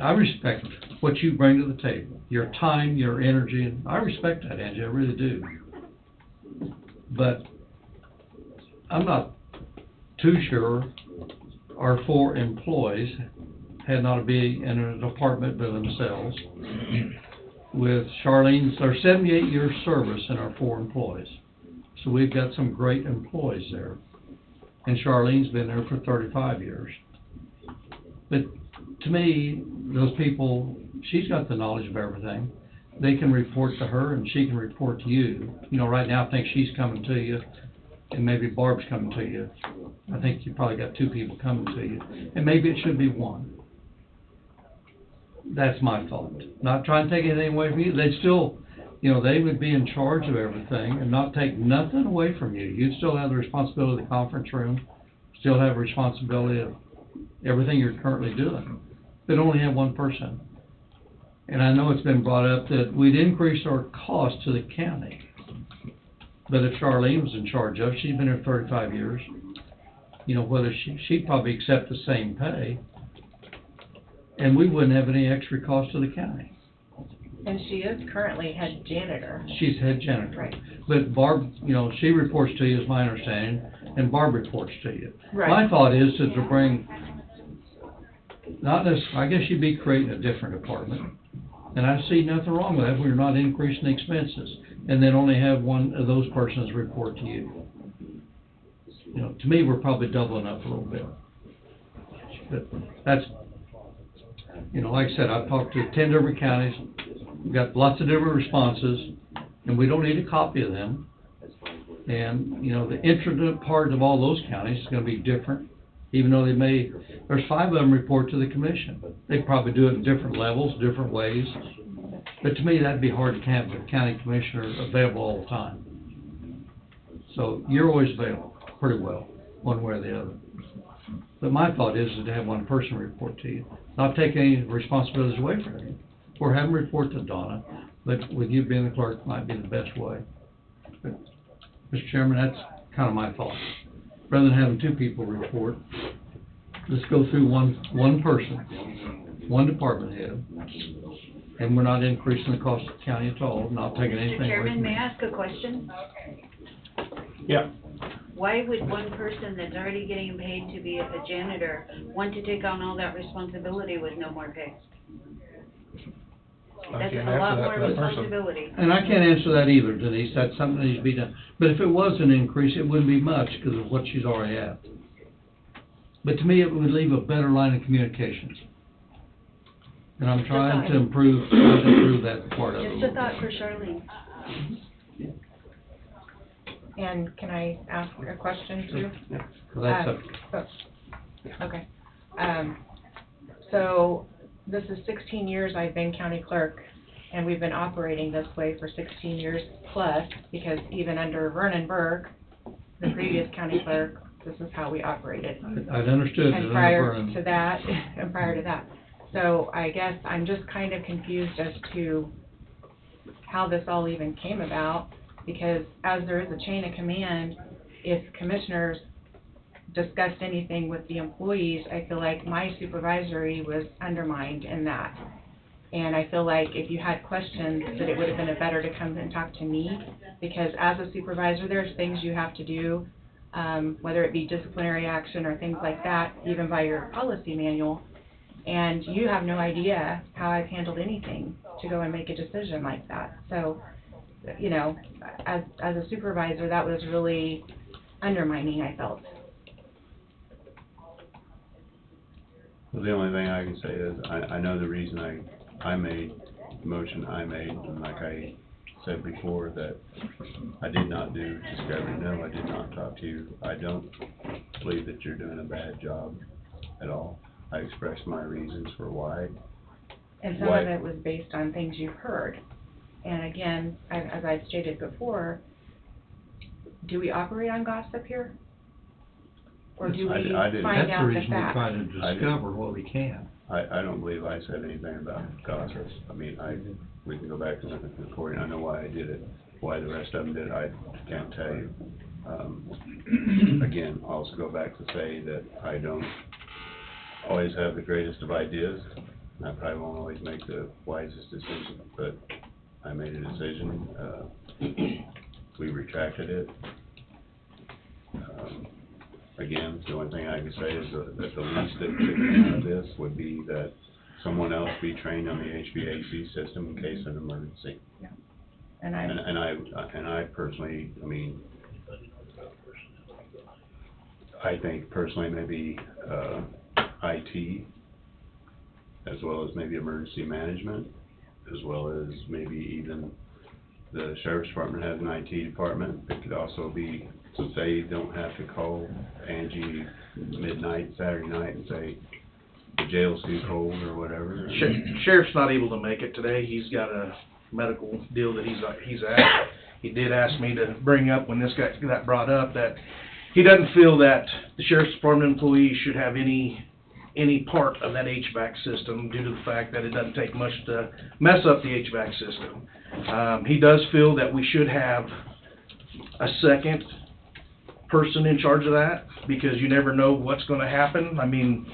I respect what you bring to the table, your time, your energy, and I respect that, Angie, I really do. But I'm not too sure our 4 employees had not to be in a department by themselves. With Charlene's, our 78 years service in our 4 employees. So we've got some great employees there. And Charlene's been there for 35 years. But to me, those people, she's got the knowledge of everything. They can report to her and she can report to you. You know, right now I think she's coming to you and maybe Barb's coming to you. I think you probably got 2 people coming to you. And maybe it should be 1. That's my thought. Not trying to take anything away from you. They'd still, you know, they would be in charge of everything and not take nothing away from you. You'd still have the responsibility of the conference room, still have responsibility of everything you're currently doing, but only have 1 person. And I know it's been brought up that we'd increase our cost to the county. But if Charlene was in charge of, she's been here 35 years, you know, whether she'd probably accept the same pay, and we wouldn't have any extra cost to the county. And she is currently head janitor. She's head janitor. Right. But Barb, you know, she reports to you, is my understanding, and Barb reports to you. Right. My thought is to bring, not necessarily, I guess you'd be creating a different department, and I see nothing wrong with that. We're not increasing expenses, and then only have 1 of those persons report to you. You know, to me, we're probably doubling up a little bit. But that's, you know, like I said, I've talked to 10 different counties, we've got lots of different responses, and we don't need a copy of them. And, you know, the intricate part of all those counties is gonna be different, even though there's 5 of them report to the commission. They probably do it in different levels, different ways. But to me, that'd be hard to have the county commissioner available all the time. So you're always available pretty well, one way or the other. But my thought is to have 1 person report to you, not take any responsibilities away from you, or have them report to Donna, but with you being the clerk might be the best way. But, Mr. Chairman, that's kind of my thought. Rather than having 2 people report, let's go through one person, 1 department head, and we're not increasing the cost of the county at all, not taking anything away from Mr. Chairman, may I you. ask a question? Yeah. Why would 1 person that's already getting paid to be a janitor want to take on all that responsibility with no more pay? That's a lot more responsibility. And I can't answer that either, Denise, that's something that needs to be done. But if it was an increase, it wouldn't be much because of what she's already at. But to me, it would leave a better line of communications. And I'm trying to improve that part of it. Just a thought for Charlene. And can I ask a question too? That's Okay. So this is 16 years I've been county clerk, and we've been operating this way for 16 years plus, because even under Vernon Burke, the previous county clerk, this is how we operated. I've understood. And prior to that, so I guess I'm just kind of confused as to how this all even came about, because as there is a chain of command, if commissioners discussed anything with the employees, I feel like my supervisory was undermined in that. And I feel like if you had questions, that it would have been better to come and talk to me, because as a supervisor, there's things you have to do, whether it be disciplinary action or things like that, even by your policy manual. And you have no idea how I've handled anything to go and make a decision like that. So, you know, as a supervisor, that was really undermining, I felt. Well, the only thing I can say is, I know the reason I made the motion I made, and like I said before, that I did not do discovery. No, I did not talk to you. I don't believe that you're doing a bad job at all. I expressed my reasons for why. And some Why- of it was based on things you've heard. And again, as I've stated before, do we operate on gossip here? Or do I we didn't- find That's the out the reason we try facts? to discover what we can. I don't believe I said anything about gossip. I mean, we can go back and look at the recording, I know why I did it. Why the rest of them did, I can't tell you. Again, I'll also go back to say that I don't always have the greatest of ideas. I probably won't always make the wisest decision, but I made a decision, we retracted it. Again, the only thing I can say is that the least that could come out of this would be that someone else be trained on the HVAC system in case of an emergency. And And I personally, I mean, I think personally maybe, IT, as well as maybe emergency management, as well as maybe even the sheriff's department has an IT department. It could also be, so they don't have to call Angie midnight, Saturday night and say, the jail's too cold or whatever. Sheriff's not able to make it today. He's got a medical deal that he's at. He did ask me to bring up, when this got brought up, that he doesn't feel that the sheriff's department employees should have any part of that HVAC system due to the fact that it doesn't take much to mess up the HVAC system. He does feel that we should have a second person in charge of that, because you never know what's gonna happen. I mean,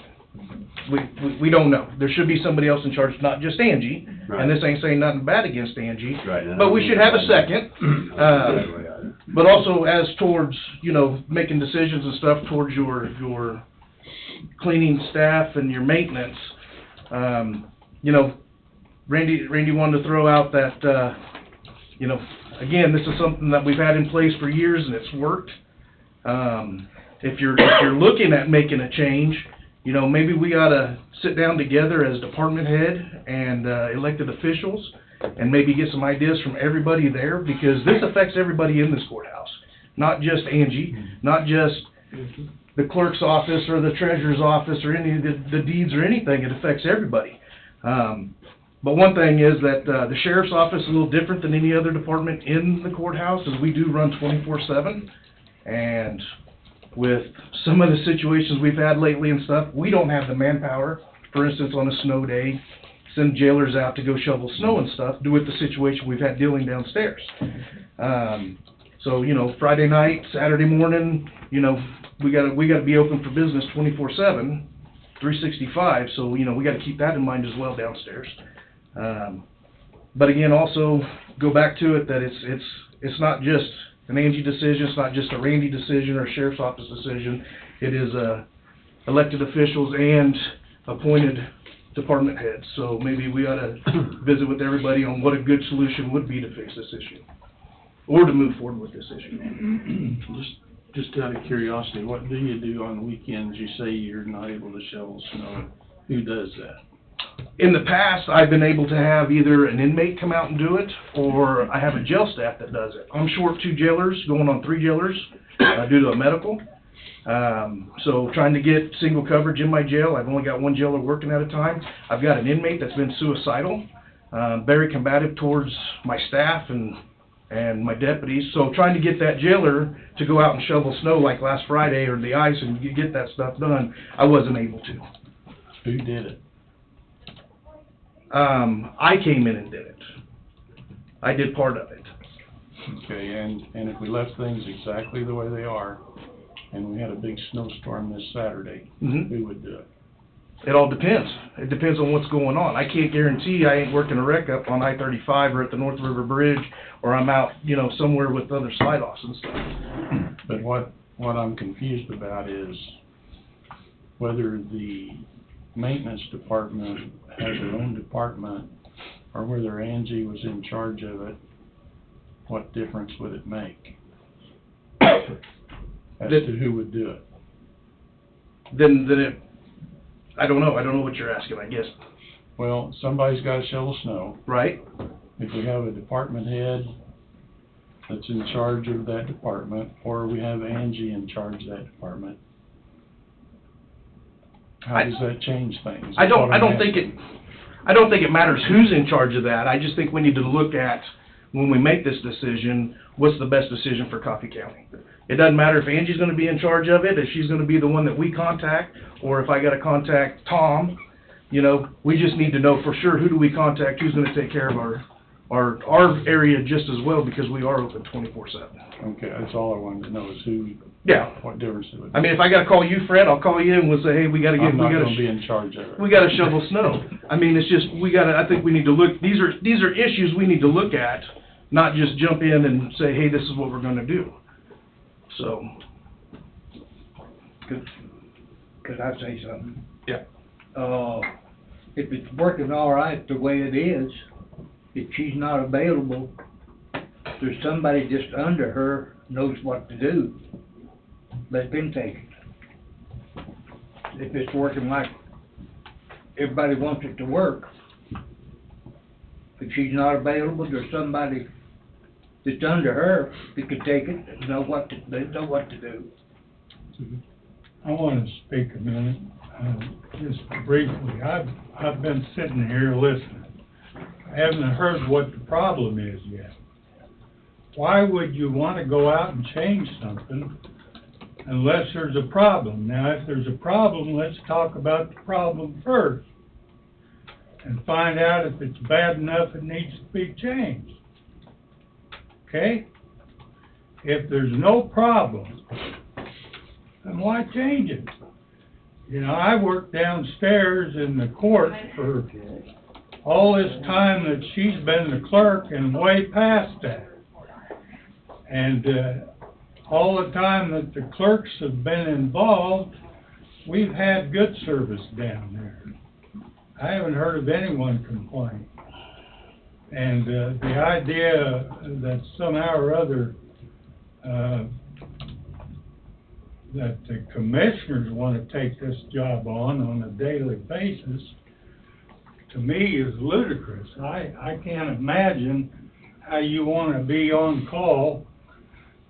we don't know. There should be somebody else in charge, not just Angie. Right. And this ain't saying nothing bad against Angie. Right, and I But we don't should mean have a that. second. But also as towards, you know, making decisions and stuff towards your cleaning staff and your maintenance, you know, Randy wanted to throw out that, you know, again, this is something that we've had in place for years and it's worked. If you're looking at making a change, you know, maybe we ought to sit down together as department head and elected officials and maybe get some ideas from everybody there, because this affects everybody in this courthouse, not just Angie, not just the clerk's office or the treasurer's office or any of the deeds or anything. It affects everybody. But one thing is that the sheriff's office is a little different than any other department in the courthouse, as we do run 24/7. And with some of the situations we've had lately and stuff, we don't have the manpower, for instance, on a snow day, send jailers out to go shovel snow and stuff, due with the situation we've had dealing downstairs. So, you know, Friday night, Saturday morning, you know, we gotta be open for business 24/7, 365, so, you know, we gotta keep that in mind as well downstairs. But again, also, go back to it, that it's not just an Angie decision, it's not just a Randy decision or a sheriff's office decision. It is elected officials and appointed department heads. So maybe we ought to visit with everybody on what a good solution would be to fix this issue, or to move forward with this issue. Just out of curiosity, what do you do on weekends? You say you're not able to shovel snow. Who does that? In the past, I've been able to have either an inmate come out and do it, or I have a jail staff that does it. I'm short 2 jailers, going on 3 jailers, due to a medical. So trying to get single coverage in my jail, I've only got 1 jailer working at a time. I've got an inmate that's been suicidal, very combative towards my staff and my deputies. So trying to get that jailer to go out and shovel snow like last Friday or the ice and get that stuff done, I wasn't able to. Who did it? I came in and did it. I did part of it. Okay, and if we left things exactly the way they are, and we had a big snowstorm this Saturday, who would do it? It all depends. It depends on what's going on. I can't guarantee I ain't working a wreck up on I-35 or at the North River Bridge, or I'm out, you know, somewhere with other slide-offs and stuff. But what I'm confused about is whether the maintenance department has their own department, or whether Angie was in charge of it. What difference would it make as to who would do it? Then I don't know. I don't know what you're asking, I guess. Well, somebody's got to shovel snow. Right. If we have a department head that's in charge of that department, or we have Angie in charge of that department, How does that change things? I That's what don't I'm think asking. I don't think it matters who's in charge of that. I just think we need to look at, when we make this decision, what's the best decision for Coffee County? It doesn't matter if Angie's gonna be in charge of it, if she's gonna be the one that we contact, or if I gotta contact Tom. You know, we just need to know for sure, who do we contact, who's gonna take care of our area just as well, because we are open 24/7. Okay, that's all I wanted to know is who, Yeah. what difference it would I mean, if I gotta call you, Fred, I'll call you and we'll say, hey, we gotta I'm not we gonna gotta, be in charge of it. we gotta shovel snow. I mean, it's just, I think we need to look, these are issues we need to look at, not just jump in and say, hey, this is what we're gonna do. So, Could I say something? yeah. If it's working all right the way it is, if she's not available, there's somebody just under her knows what to do. Let them take it. If it's working like everybody wants it to work, if she's not available, there's somebody that's under her that can take it, and know what to do. I want to speak a minute, just briefly. I've been sitting here listening. I haven't heard what the problem is yet. Why would you want to go out and change something unless there's a problem? Now, if there's a problem, let's talk about the problem first and find out if it's bad enough it needs to be changed. Okay? If there's no problem, then why change it? You know, I worked downstairs in the court for all this time that she's been the clerk and way past that. And all the time that the clerks have been involved, we've had good service down there. I haven't heard of anyone complain. And the idea that somehow or other that the commissioners want to take this job on a daily basis, to me is ludicrous. I can't imagine how you want to be on call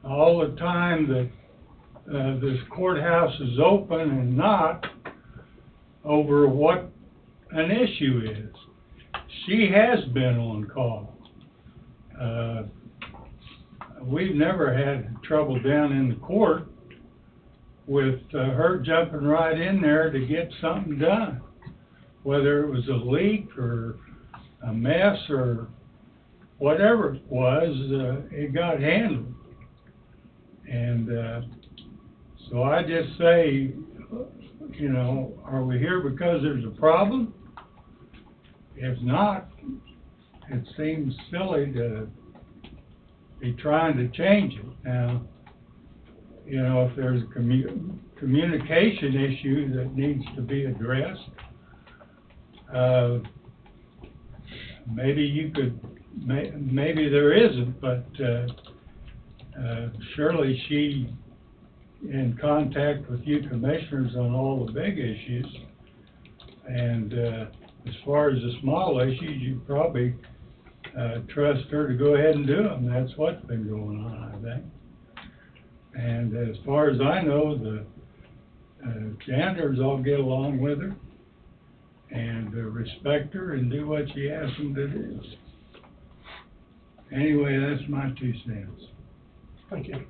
all the time that this courthouse is open and not over what an issue is. She has been on call. We've never had trouble down in the court with her jumping right in there to get something done. Whether it was a leak or a mess or whatever it was, it got handled. And so I just say, you know, are we here because there's a problem? If not, it seems silly to be trying to change it. Now, you know, if there's a communication issue that needs to be addressed, maybe you could, maybe there isn't, but surely she in contact with you commissioners on all the big issues. And as far as the small issues, you probably trust her to go ahead and do them. That's what's been going on, I think. And as far as I know, the janitors all get along with her and respect her and do what she asks them to do. Anyway, that's my 2 cents. Thank you.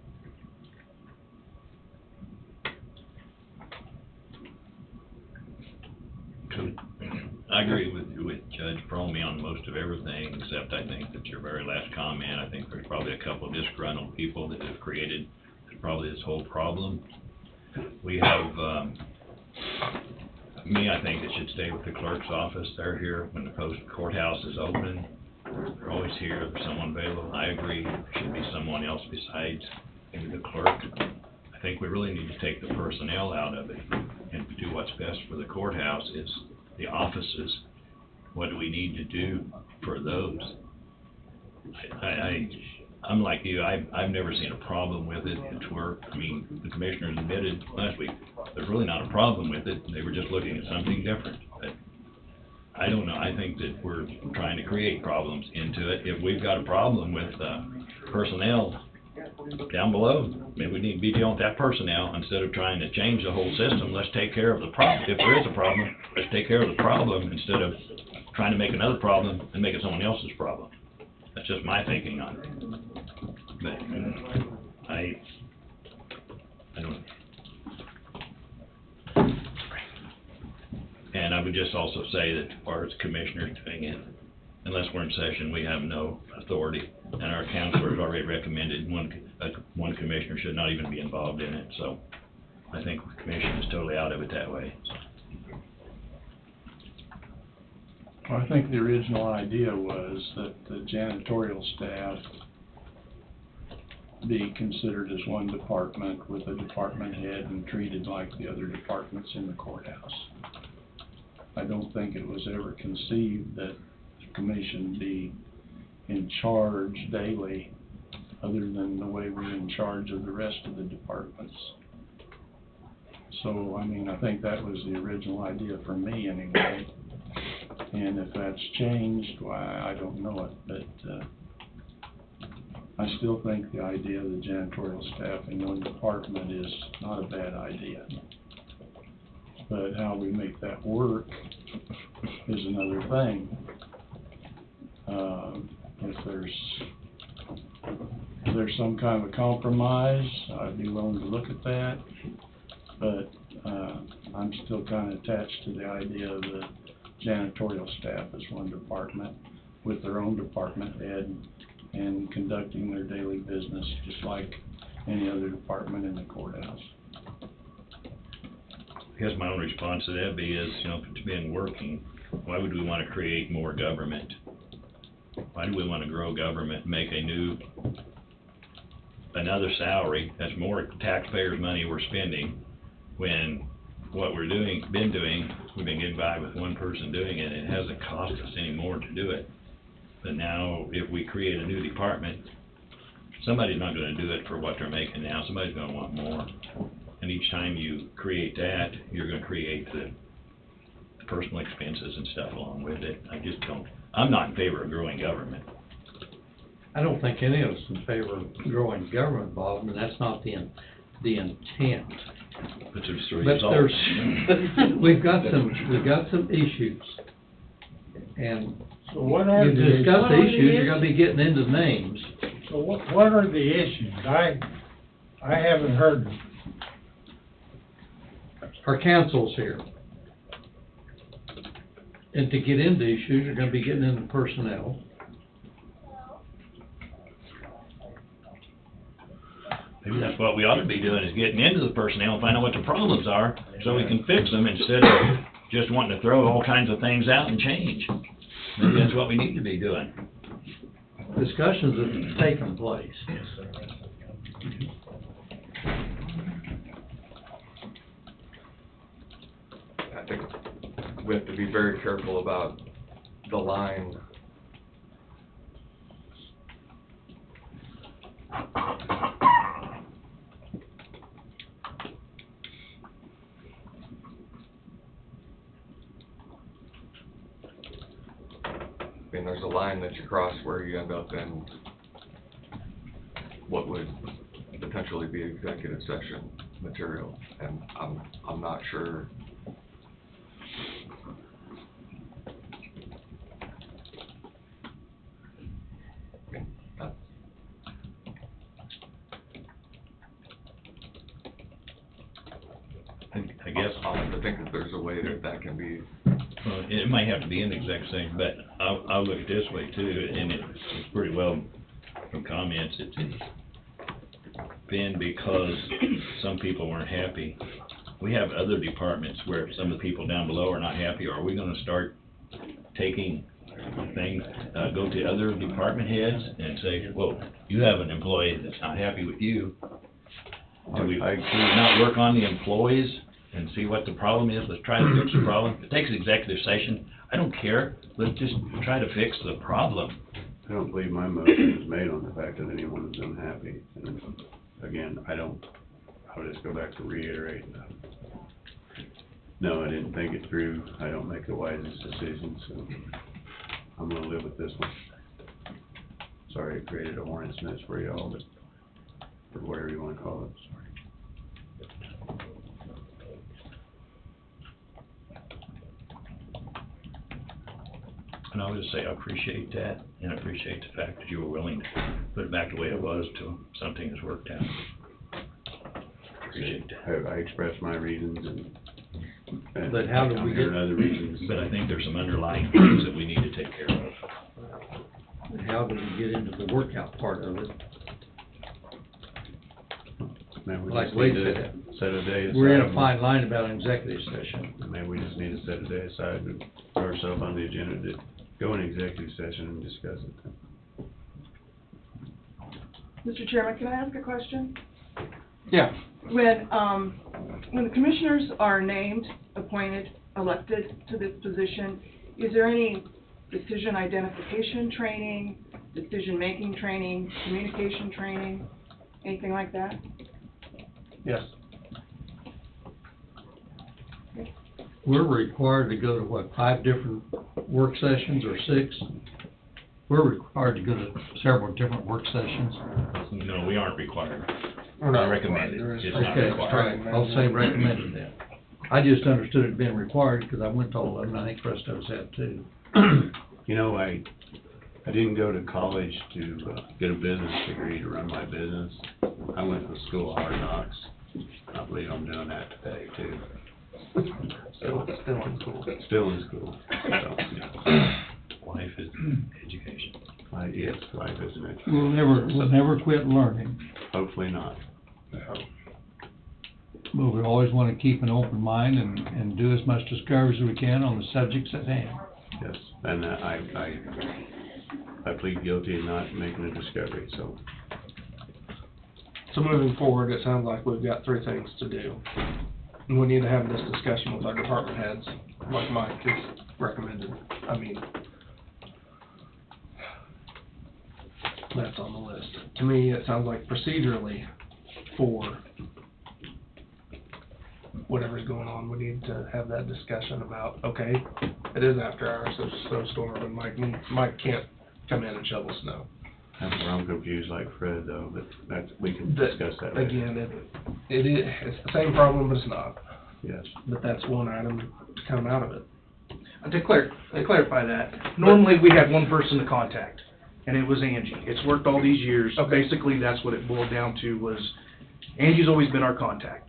I agree with Judge Promey on most of everything, except I think that your very last comment, I think there's probably a couple of disgruntled people that have created probably this whole problem. We have, I think it should stay with the clerk's office. They're here when the courthouse is open. They're always here. There's someone available. I agree. There should be someone else besides maybe the clerk. I think we really need to take the personnel out of it and do what's best for the courthouse is the offices. What do we need to do for those? I'm like you, I've never seen a problem with it. It's work. I mean, the commissioners admitted last week, there's really not a problem with it. They were just looking at something different. But I don't know. I think that we're trying to create problems into it. If we've got a problem with personnel, down below, maybe we need to be dealing with that personnel instead of trying to change the whole system. Let's take care of the problem. If there is a problem, let's take care of the problem instead of trying to make another problem and make it someone else's problem. That's just my thinking on it. But I don't. And I would just also say that as far as commissioners doing it, unless we're in session, we have no authority. And our counselor has already recommended one commissioner should not even be involved in it. So I think the commission is totally out of it that way. Well, I think the original idea was that the janitorial staff be considered as one department with a department head and treated like the other departments in the courthouse. I don't think it was ever conceived that the commission be in charge daily, other than the way we're in charge of the rest of the departments. So, I mean, I think that was the original idea for me anyway. And if that's changed, why, I don't know it, but, I still think the idea of the janitorial staff in one department is not a bad idea. But how we make that work is another thing. If there's some kind of a compromise, I'd be willing to look at that. But, I'm still kind of attached to the idea of the janitorial staff as one department with their own department head and conducting their daily business just like any other department in the courthouse. I guess my own response to that is, you know, if it's been working, why would we want to create more government? Why do we want to grow government, make another salary that's more taxpayers' money we're spending, when what we're been doing, we've been getting by with one person doing it, and it hasn't cost us any more to do it. But now, if we create a new department, somebody's not gonna do it for what they're making now, somebody's gonna want more. And each time you create that, you're gonna create the personal expenses and stuff along with it. I'm not in favor of growing government. I don't think any of us in favor of growing government involved, and that's not the intent. But there's three But results. we've got some issues. And So what are you the? discuss what the are issues, you're gonna be getting into names. So what are the issues? I haven't heard them. Our counsel's here. And to get into issues, you're gonna be getting into personnel. Maybe that's what we ought to be doing, is getting into the personnel and find out what the problems are, so we can fix them instead of just wanting to throw all kinds of things out and change. Maybe that's what we need to be doing. Discussions have taken place. I think we have to be very careful about the line. I mean, there's a line that you cross where you end up in what would potentially be executive session material, and I'm not sure. I mean, I guess I'll have to think that there's a way that can be. Well, it might have to be in the exec session, but I'll look at it this way too, and it's pretty well from comments, it's been because some people weren't happy. We have other departments where some of the people down below are not happy. Are we gonna start taking things, go to other department heads and say, whoa, you have an employee that's not happy with you? Do we not work on the employees and see what the problem is? Let's try to fix the problem. If it takes executive session, I don't care. Let's just try to fix the problem. I don't believe my motion was made on the fact that anyone was unhappy. And again, I'll just go back to reiterating that. No, I didn't think it through. I don't make the wisest decisions, so I'm gonna live with this one. Sorry it created a hornet's nest for y'all, but wanna call it. And I'll just say I appreciate that, and I appreciate the fact that you were willing to put it back the way it was till something has worked out. Appreciate that. I expressed my reasons and But how do we I'm hearing get- other reasons. But I think there's some underlying things that we need to take care of. How do we get into the workout part of it? Maybe we Like just Wade need to said, set a day aside. we're in a fine line about an executive session. Maybe we just need to set a day aside and put ourselves on the agenda to go in executive session and discuss it. Mr. Chairman, can I ask a question? Yeah. When the commissioners are named, appointed, elected to this position, is there any decision identification training, decision-making training, communication training, anything like that? Yes. We're required to go to, what, 5 different work sessions or 6? We're required to go to several different work sessions. No, we aren't required. We're not Recommended. required. It's There is- not Okay, required. all right, I'll say recommended then. I just understood it being required because I went to all of them, and I think the rest of us have too. You know, I didn't go to college to get a business degree to run my business. I went to school of hard knocks. I believe I'm doing that today too. So, Still in school. still in school, so, Life is education. yes, life is an education. We'll never quit learning, Hopefully not. but we always want to keep an open mind and do as much discovery as we can on the subjects at hand. Yes, and I plead guilty of not making a discovery, so. So moving forward, it sounds like we've got 3 things to do. And we need to have this discussion with our department heads, like Mike has recommended. I mean, that's on the list. To me, it sounds like procedurally, for whatever's going on, we need to have that discussion about, okay, it is after hours, so snowstorm, and Mike can't come in and shovel snow. That's where I'm confused like Fred though, but we can discuss that later. Again, it's the same problem, but it's not. Yes. But that's one item to come out of it. To clarify that, normally we had one person to contact, and it was Angie. It's worked all these years. Basically, that's what it boiled down to, was Angie's always been our contact.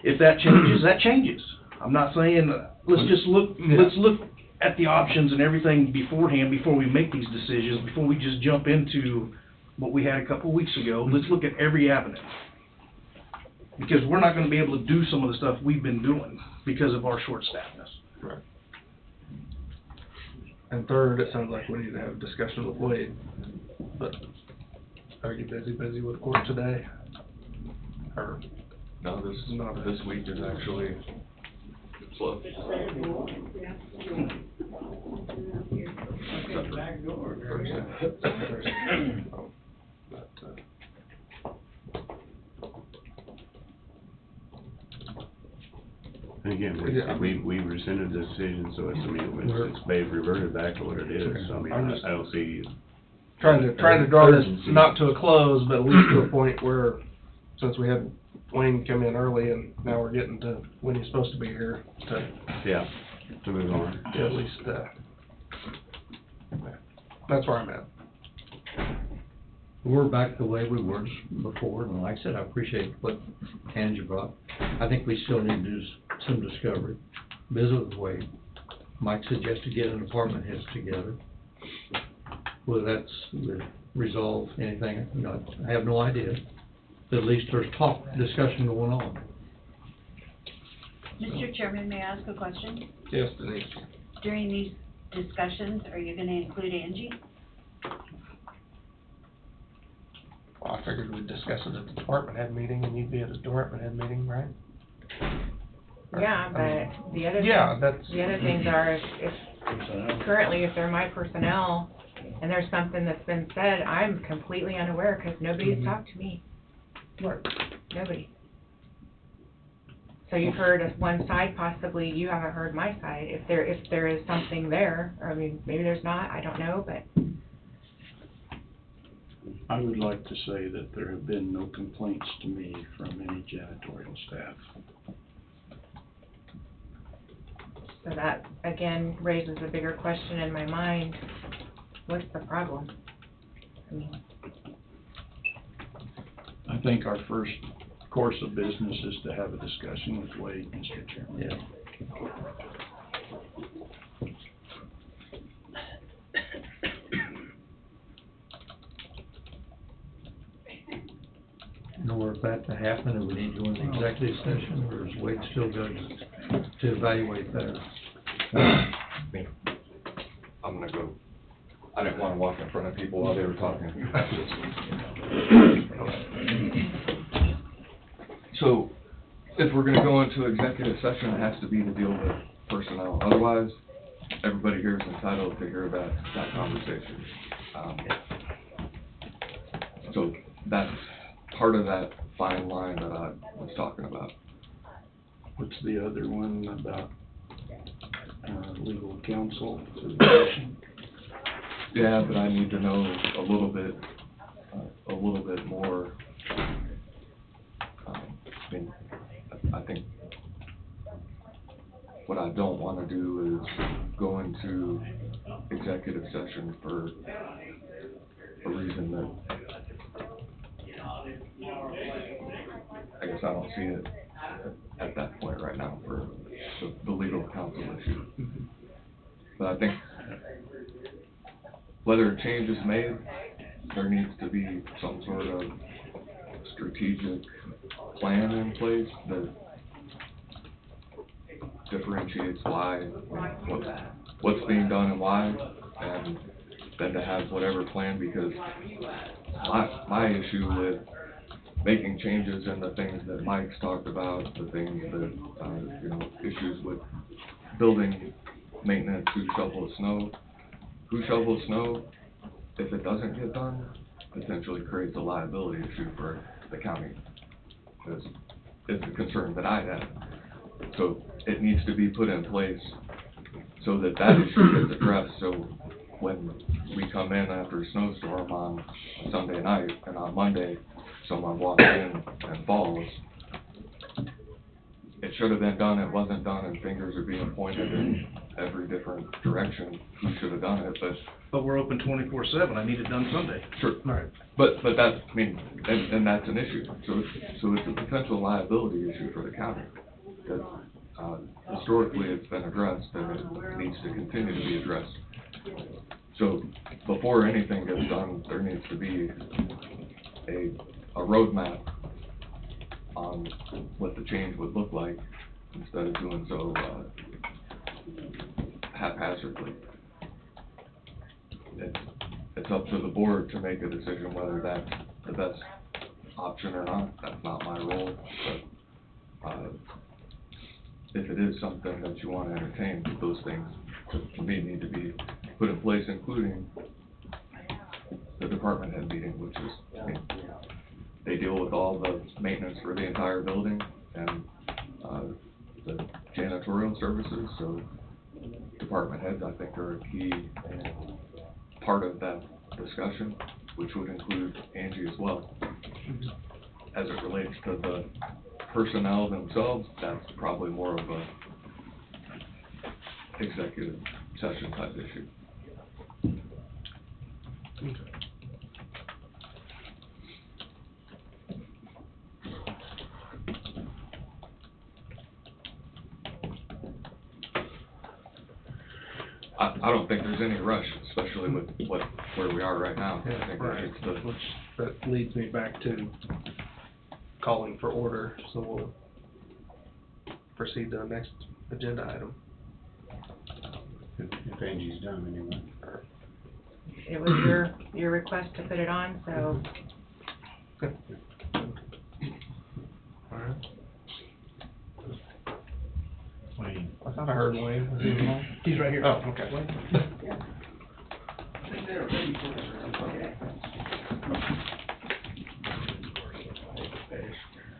If that changes, that changes. I'm not saying, let's look at the options and everything beforehand, before we make these decisions, before we just jump into what we had a couple of weeks ago. Let's look at every avenue. Because we're not gonna be able to do some of the stuff we've been doing because of our short-staffedness. Right. And third, it sounds like we need to have a discussion with Wade. But are you busy with court today? Or? No, this week is actually slow. And again, we rescinded the decision, so it's reverted back to what it is, so I mean, I don't see. Trying to draw this not to a close, but at least to a point where, since we had Wayne come in early and now we're getting to when he's supposed to be here, to move on. At least, that's where I'm at. We're back the way we were before, and like I said, I appreciate what Angie brought. I think we still need to do some discovery, visit with Wade. Mike suggested getting department heads together. Whether that's would resolve anything, I have no idea. But at least there's discussion going on. Mr. Chairman, may I ask a question? Yes, Denise. During these discussions, are you gonna include Angie? Well, I figured we'd discuss it at the department head meeting, and you'd be at the department head meeting, right? Yeah, but the other things are, if currently, if they're my personnel, and there's something that's been said, I'm completely unaware, because nobody's talked to me. Right. Nobody. So you've heard one side, possibly you haven't heard my side. If there is something there, or I mean, maybe there's not, I don't know, but I would like to say that there have been no complaints to me from any janitorial staff. So that, again, raises a bigger question in my mind. What's the problem? I mean, I think our first course of business is to have a discussion with Wade, Mr. Chairman. Yeah. In order for that to happen, do we need to go into executive session, or is Wade still good to evaluate that? I'm gonna go, I didn't wanna walk in front of people while they were talking. So, if we're gonna go into executive session, it has to be to deal with personnel, otherwise, everybody here is entitled to hear that conversation. So, that's part of that fine line that I was talking about. What's the other one about, legal counsel for the commission? Yeah, but I need to know a little bit more. I think what I don't wanna do is go into executive session for a reason that I guess I don't see it at that point right now for the legal counsel issue. But I think whether a change is made, there needs to be some sort of strategic plan in place that differentiates what's being done and why, and then to have whatever plan, because my issue with making changes in the things that Mike's talked about, the things that, issues with building maintenance, who shovels snow, if it doesn't get done, potentially creates a liability issue for the county. Is the concern that I have. So it needs to be put in place so that issue gets addressed, so when we come in after a snowstorm on a Sunday night, and on Monday, someone walks in and falls, it should have been done, it wasn't done, and fingers are being pointed in every different direction, who should have done it, But we're open 24/7, I need it done Sunday. Sure. Right. But that's, and that's an issue, so it's a potential liability issue for the county, that, historically it's been addressed, and it needs to continue to be addressed. So, before anything gets done, there needs to be a roadmap on what the change would look like, instead of doing so, haphazardly. It's up to the board to make a decision whether that's the best option or not. That's not my role, but, if it is something that you want to entertain, those things, to me, need to be put in place, including the department head meeting, which is, they deal with all the maintenance for the entire building and, the janitorial services, so department heads, I think, are a key part of that discussion, which would include Angie as well. As it relates to the personnel themselves, that's probably more of a executive session type issue. I don't think there's any rush, especially with where we are right now. I think Right, it's the, which, that leads me back to calling for order, so we'll proceed to the next agenda item. If Angie's done anyway. it was your request to put it on, so. All right. Wayne. I thought I heard Wayne. Was he involved? He's right here. Oh, okay.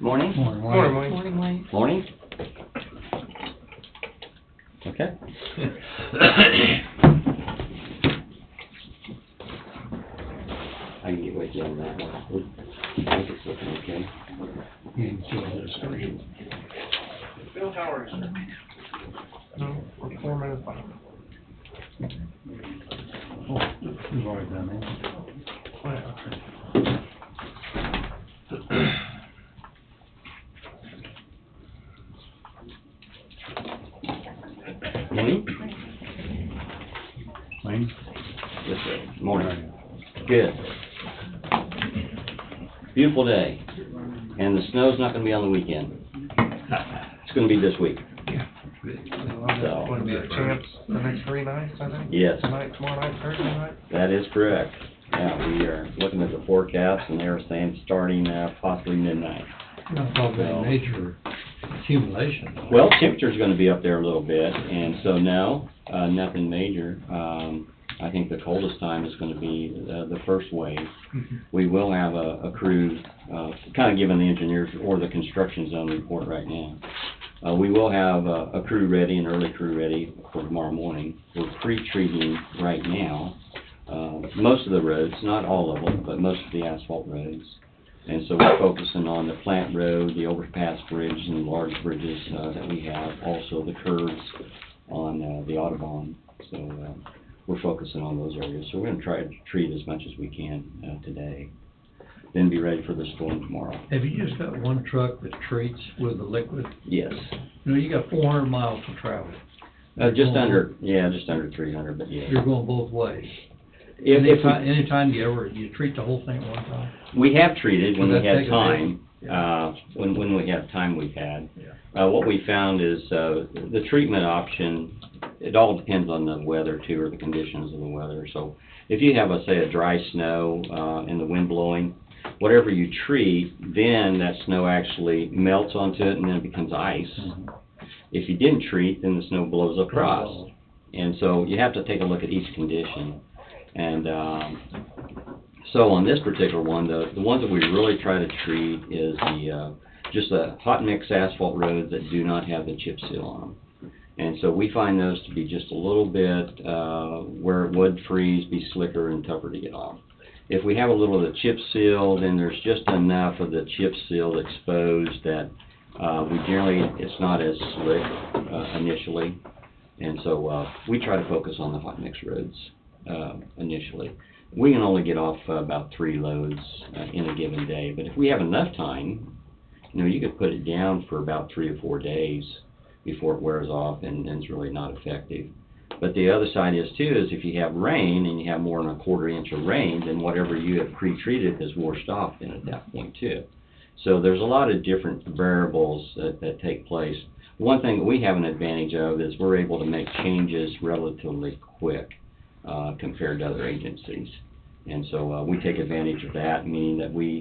Morning. Morning, Wayne. Morning, Wayne. Morning. Okay. I can get Wade again that way. I think it's looking okay. You can see on the screen. Bill Howard. No, we're 4 minutes behind. Oh, we've already done that. Morning. Wayne? Yes, sir. Morning. Good. Beautiful day. And the snow's not gonna be on the weekend. It's gonna be this week. So. Going to be a chance the next 3 nights, I think? Yes. Tonight, tomorrow night, Thursday night? That is correct. Yeah, we are looking at the forecast and they're saying starting possibly midnight. Not talking about major accumulation. Well, temperature's gonna be up there a little bit, and so no, nothing major. I think the coldest time is gonna be the first wave. We will have a crew, kind of giving the engineers or the construction zone report right now. We will have a crew ready, an early crew ready for tomorrow morning. We're pre-treating right now, most of the roads, not all of them, but most of the asphalt roads. And so we're focusing on the Plant Road, the overpass bridge, and large bridges that we have, also the curves on the Audubon. So we're focusing on those areas. So we're going to try to treat as much as we can today, then be ready for the storm tomorrow. Have you just got one truck that treats with the liquid? Yes. You know, you got 400 miles to travel. Just under 300, but yeah. You're going both ways. Anytime you treat the whole thing at one time? We have treated when Does we that had take a time, day? when we have time we've had. Yeah. What we found is, the treatment option, it all depends on the weather too, or the conditions of the weather. So if you have, say, a dry snow, and the wind blowing, whatever you treat, then that snow actually melts onto it and then it becomes ice. Mm-hmm. If you didn't treat, then the snow blows across. And so you have to take a look at each condition. And so on this particular one, the ones that we really try to treat is just the hot mix asphalt roads that do not have the chip seal on them. And so we find those to be just a little bit where it would freeze, be slicker and tougher to get off. If we have a little of the chip seal, then there's just enough of the chip seal exposed that it's not as slick initially. And so we try to focus on the hot mix roads initially. We can only get off about 3 loads in a given day, but if we have enough time, you could put it down for about 3 or 4 days before it wears off and it's really not effective. But the other side is too, is if you have rain and you have more than a 1/4 inch of rain, then whatever you have pre-treated is washed off then at that point too. So there's a lot of different variables that take place. One thing that we have an advantage of is we're able to make changes relatively quick compared to other agencies. And so we take advantage of that, meaning that we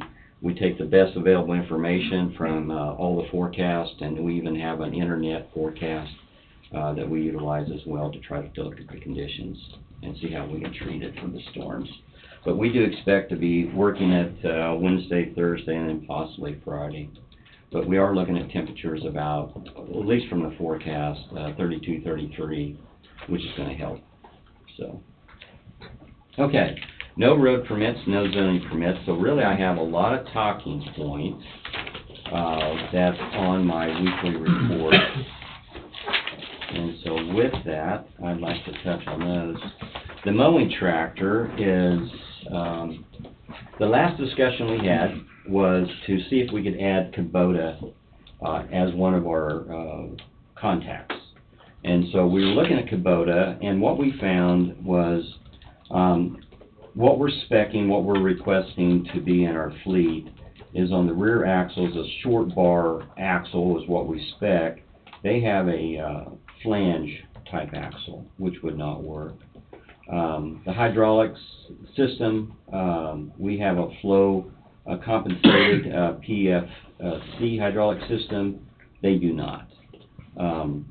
take the best available information from all the forecasts, and we even have an internet forecast that we utilize as well to try to look at the conditions and see how we can treat it for the storms. But we do expect to be working at Wednesday, Thursday, and then possibly Friday. But we are looking at temperatures about, at least from the forecast, 32, 33, which is going to help. So, okay, no road permits, no zoning permits. So really I have a lot of talking points that's on my weekly report. And so with that, I'd like to touch on those. The mowing tractor is, the last discussion we had was to see if we could add Kubota as one of our contacts. And so we were looking at Kubota, and what we found was what we're specing, what we're requesting to be in our fleet is on the rear axles, a short bar axle is what we spec. They have a flange type axle, which would not work. The hydraulics system, we have a flow compensated PFC hydraulic system. They do not.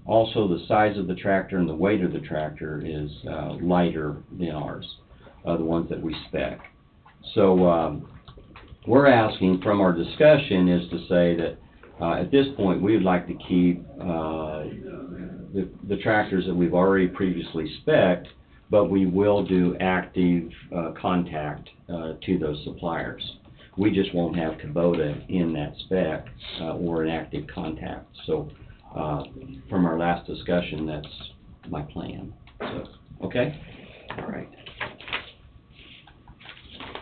Also, the size of the tractor and the weight of the tractor is lighter than ours, the ones that we spec. So we're asking from our discussion is to say that at this point we would like to keep the tractors that we've already previously spec'd, but we will do active, contact, to those suppliers. We just won't have Kubota in that spec, or an active contact. So, from our last discussion, that's my plan. So, okay? All right.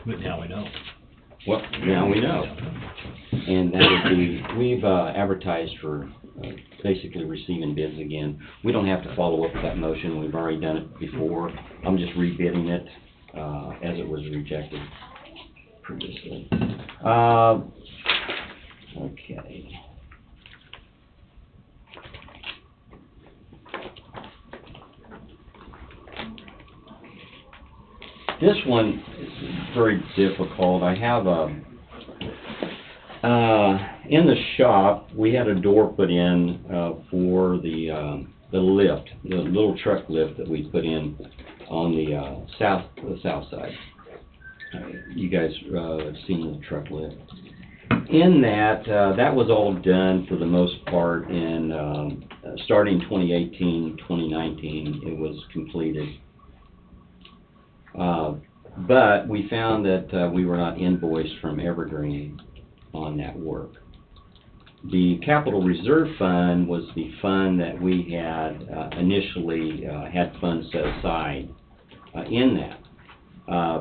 But now we know. Well, now we know. And that would be, we've advertised for basically receiving bids again. We don't have to follow up with that motion, we've already done it before. I'm just rebidding it as it was rejected previously. Okay. This one is very difficult. I have in the shop, we had a door put in for the lift, the little truck lift that we put in on the south side. You guys have seen the truck lift. In that, that was all done for the most part in starting 2018, 2019, it was completed. But we found that we were not invoiced from Evergreen on that work. The capital reserve fund was the fund that we had initially had funds set aside in that.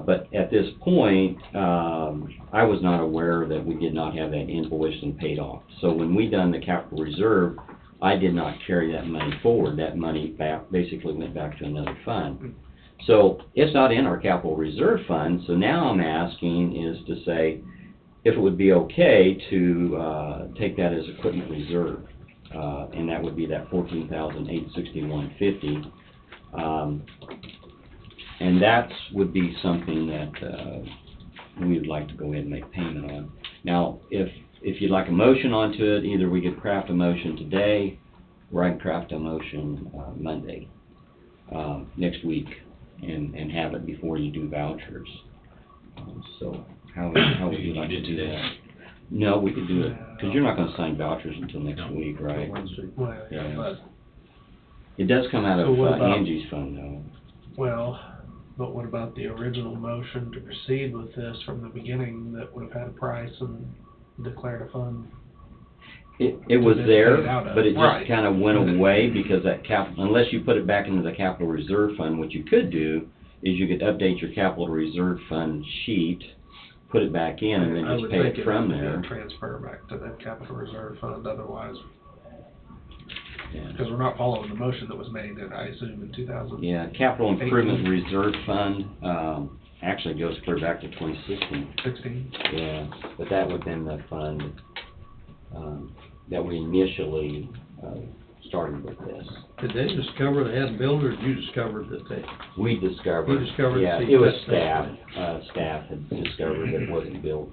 But at this point, I was not aware that we did not have that invoiced and paid off. So when we done the capital reserve, I did not carry that money forward. That money basically went back to another fund. So it's not in our capital reserve fund, so now I'm asking is to say if it would be okay to take that as equipment reserve, and that would be that $14,861.50, and that would be something that we would like to go ahead and make payment on. Now, if you'd like a motion onto it, either we could craft a motion today, or I can craft a motion Monday, next week, and have it before you do vouchers. So how would you like to do that? No, we could do it, because you're not going to sign vouchers until next week, right? Yeah. It does come out of Angie's fund, though. Well, but what about the original motion to proceed with this from the beginning that would have had a price and declared a fund? It was there, but it Right. just kind of went away because that unless you put it back into the capital reserve fund, what you could do is you could update your capital reserve fund sheet, put it back in, and then just pay it from there. Transfer back to that capital reserve fund, otherwise, Yeah. because we're not following the motion that was made, I assume, in 2000. Yeah, capital improvement reserve fund, actually goes clear back to 2016. 16. Yeah, but that would have been the fund, that we initially, started with this. Did they discover they hadn't billed, or did you discover that they? We discovered. You discovered, Yeah, see, it was that's- staff, staff had discovered that it wasn't billed,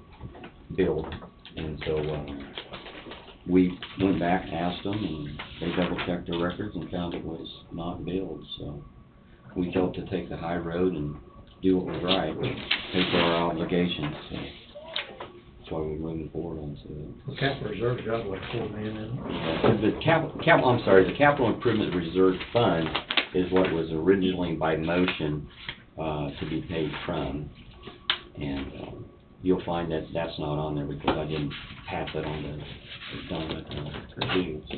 and so, we went back, asked them, and they double checked their records and found it was not billed, so we felt to take the high road and do what was right, pay for our obligations, so that's why we're moving forward on it. The capital reserve's got like $4 million in it. The the capital improvement reserve fund is what was originally by motion, to be paid from. And, you'll find that that's not on there because I didn't pass it on to Donna, Purdue, so I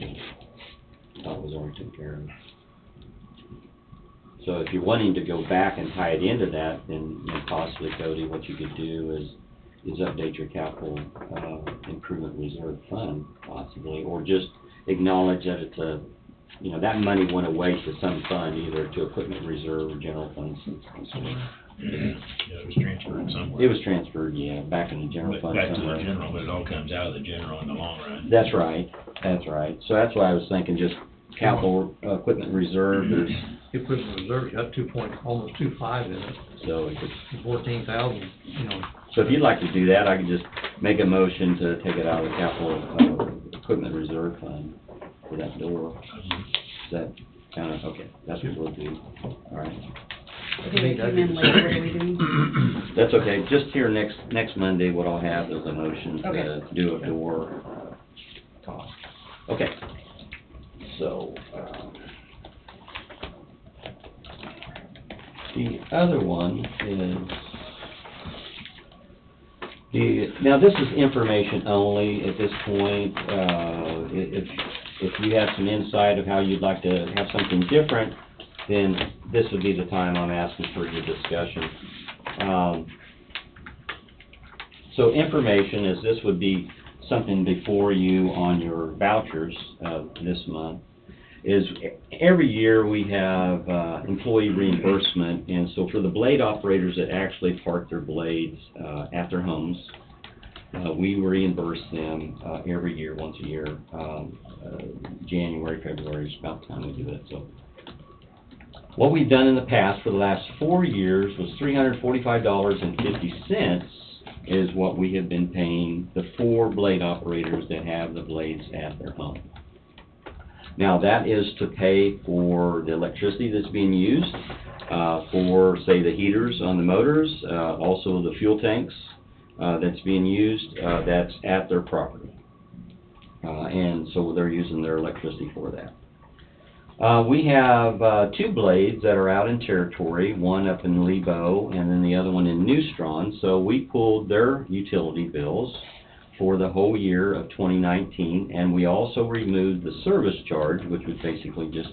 thought it was already taken care of. So if you're wanting to go back and tie it into that, then, possibly, Cody, what you could do is update your capital, improvement reserve fund, possibly, or just acknowledge that it's that money went away to some fund, either to equipment reserve or general funds. Yeah, it was transferred somewhere. It was transferred, yeah, back in the general fund Back to somewhere. the general, but it all comes out of the general in the long run. That's right. So that's why I was thinking just capital, equipment reserve, there's, Equipment reserve, you got almost 2.5 in it, so if it's 14,000, So if you'd like to do that, I could just make a motion to take it out of the capital, equipment reserve fund for that door. Is that okay, that's what we'll do, all right. Okay, come in late, what are we doing? That's okay, just here next Monday, what I'll have is a motion Okay. to do a door, cost. Okay, so, The other one is, now this is information only at this point. If you have some insight of how you'd like to have something different, then this would be the time I'm asking for your discussion. So information is, this would be something before you on your vouchers this month, is every year we have employee reimbursement, and so for the blade operators that actually park their blades at their homes, we reimburse them every year, once a year. January, February is about the time we do it. So what we've done in the past for the last 4 years was $345.50 is what we have been paying the 4 blade operators that have the blades at their home. Now, that is to pay for the electricity that's being used, for, say, the heaters on the motors, also the fuel tanks that's being used, that's at their property. And so they're using their electricity for that. We have 2 blades that are out in territory, one up in Lebo and then the other one in New Strawn. So we pulled their utility bills for the whole year of 2019, and we also removed the service charge, which would basically just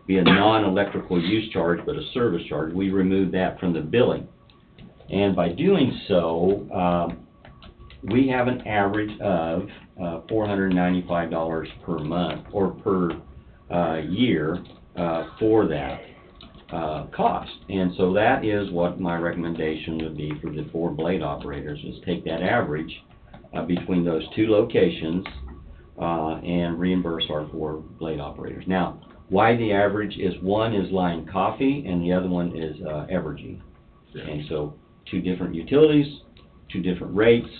be a non-electrical use charge, but a service charge. We removed that from the billing. And by doing so, we have an average of $495 per month, or per year, for that cost. And so that is what my recommendation would be for the 4 blade operators, is take that average between those 2 locations and reimburse our 4 blade operators. Now, why the average is, one is Lion Coffee and the other one is Evergy. And so 2 different utilities, 2 different rates.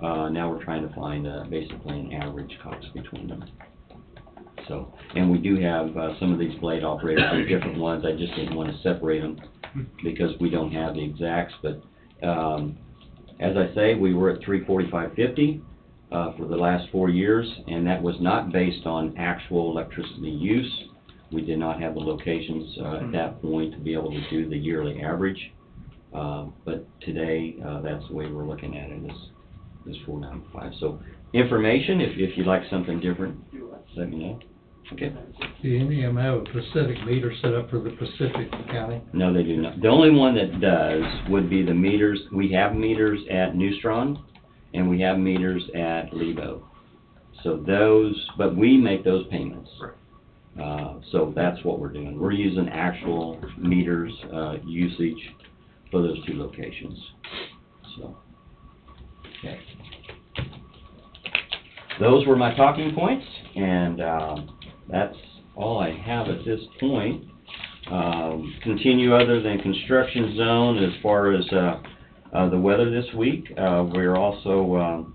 Now we're trying to find basically an average cost between them. So, and we do have some of these blade operators are different ones. I just didn't want to separate them because we don't have the exacts. But as I say, we were at $345.50 for the last 4 years, and that was not based on actual electricity use. We did not have the locations at that point to be able to do the yearly average. But today, that's the way we're looking at it, is $495. So information, if you'd like something different, let me know. Okay. Do any of them have a Pacific meter set up for the Pacific County? No, they do not. The only one that does would be the meters. We have meters at New Strawn, and we have meters at Lebo. So those, but we make those payments. So that's what we're doing. We're using actual meters usage for those 2 locations. So, okay. Those were my talking points, and that's all I have at this point. Continue other than construction zone as far as the weather this week. We're also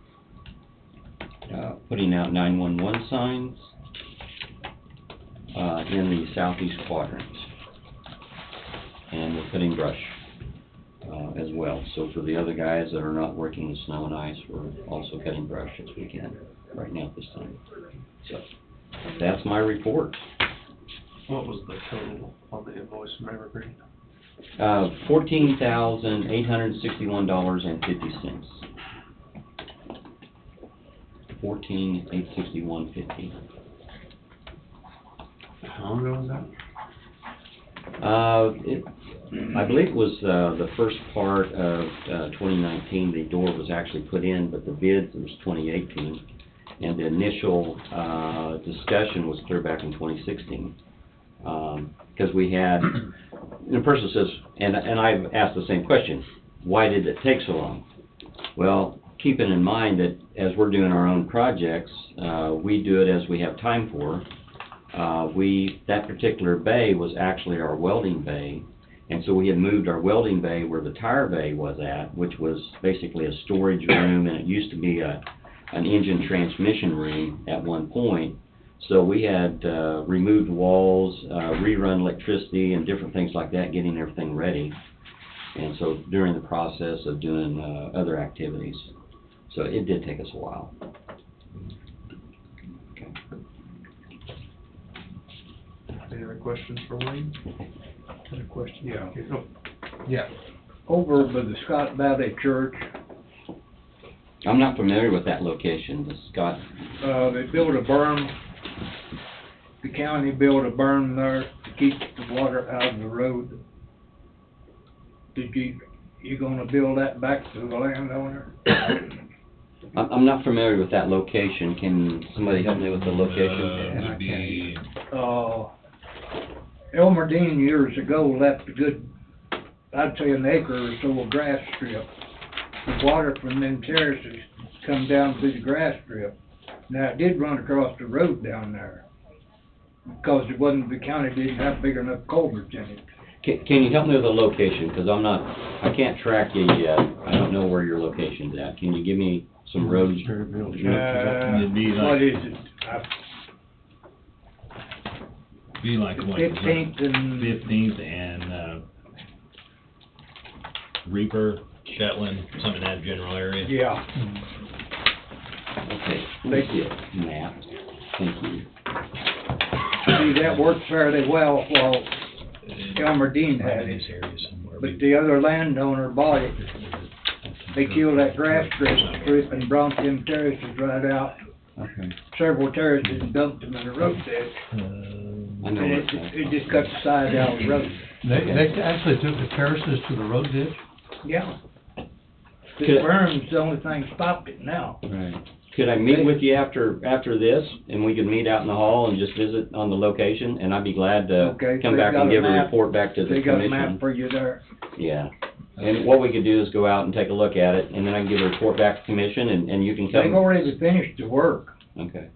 putting out 911 signs in the southeast quadrant. And we're cutting brush as well. So for the other guys that are not working with snow and ice, we're also cutting brush this weekend, right now at this time. So that's my report. What was the total on the invoice from Evergreen? $14,861.50. $14,861.50. How long ago was that? I believe it was the first part of 2019. The door was actually put in, but the bid was 2018, and the initial discussion was clear back in 2016. Because we had, the person says, and I've asked the same question, why did it take so long? Well, keeping in mind that as we're doing our own projects, we do it as we have time for. That particular bay was actually our welding bay, and so we had moved our welding bay where the tire bay was at, which was basically a storage room, and it used to be an engine transmission room at one point. So we had removed walls, rerun electricity, and different things like that, getting everything ready. And so during the process of doing other activities. So it did take us a while. Okay. Any other questions for Wayne? Got a question? Yeah. Yeah. Over by the Scott Valley Church, I'm not familiar with that location, the Scott. they built a berm. The county built a berm there to keep the water out of the road. You gonna build that back to the landowner? I'm not familiar with that location. Can somebody help me with the location? Would be, Elmer Dean years ago left a good, I'd say an acre or so of grass strip. The water from them terraces come down through the grass strip. Now, it did run across the road down there, because it wasn't, the county didn't have big enough culverts in it. Can you help me with the location? Because I can't track you yet. I don't know where your location's at. Can you give me some roads? It'd be like- What is it? be like what? 15th and... 15th and, Reaper, Shetland, some of that general area. Yeah. Okay, let me see it, map. Thank you. See, that worked fairly well while Elmer Dean had it. But the other landowner bought it. They killed that grass strip and brought them terraces right out. Okay. Several terraces and dumped them in the road ditch. I know And it just cut the side out of the road. They actually took the terraces to the road ditch? Yeah. The berm's the only thing stopped it now. Right. Could I meet with you after this, and we could meet out in the hall and just visit on the location, and I'd be glad to come back and give a report back to the They commission. got a map for you there. Yeah. And what we could do is go out and take a look at it, and then I can give a report back to the commission, and you can come. They've already finished the work, Okay,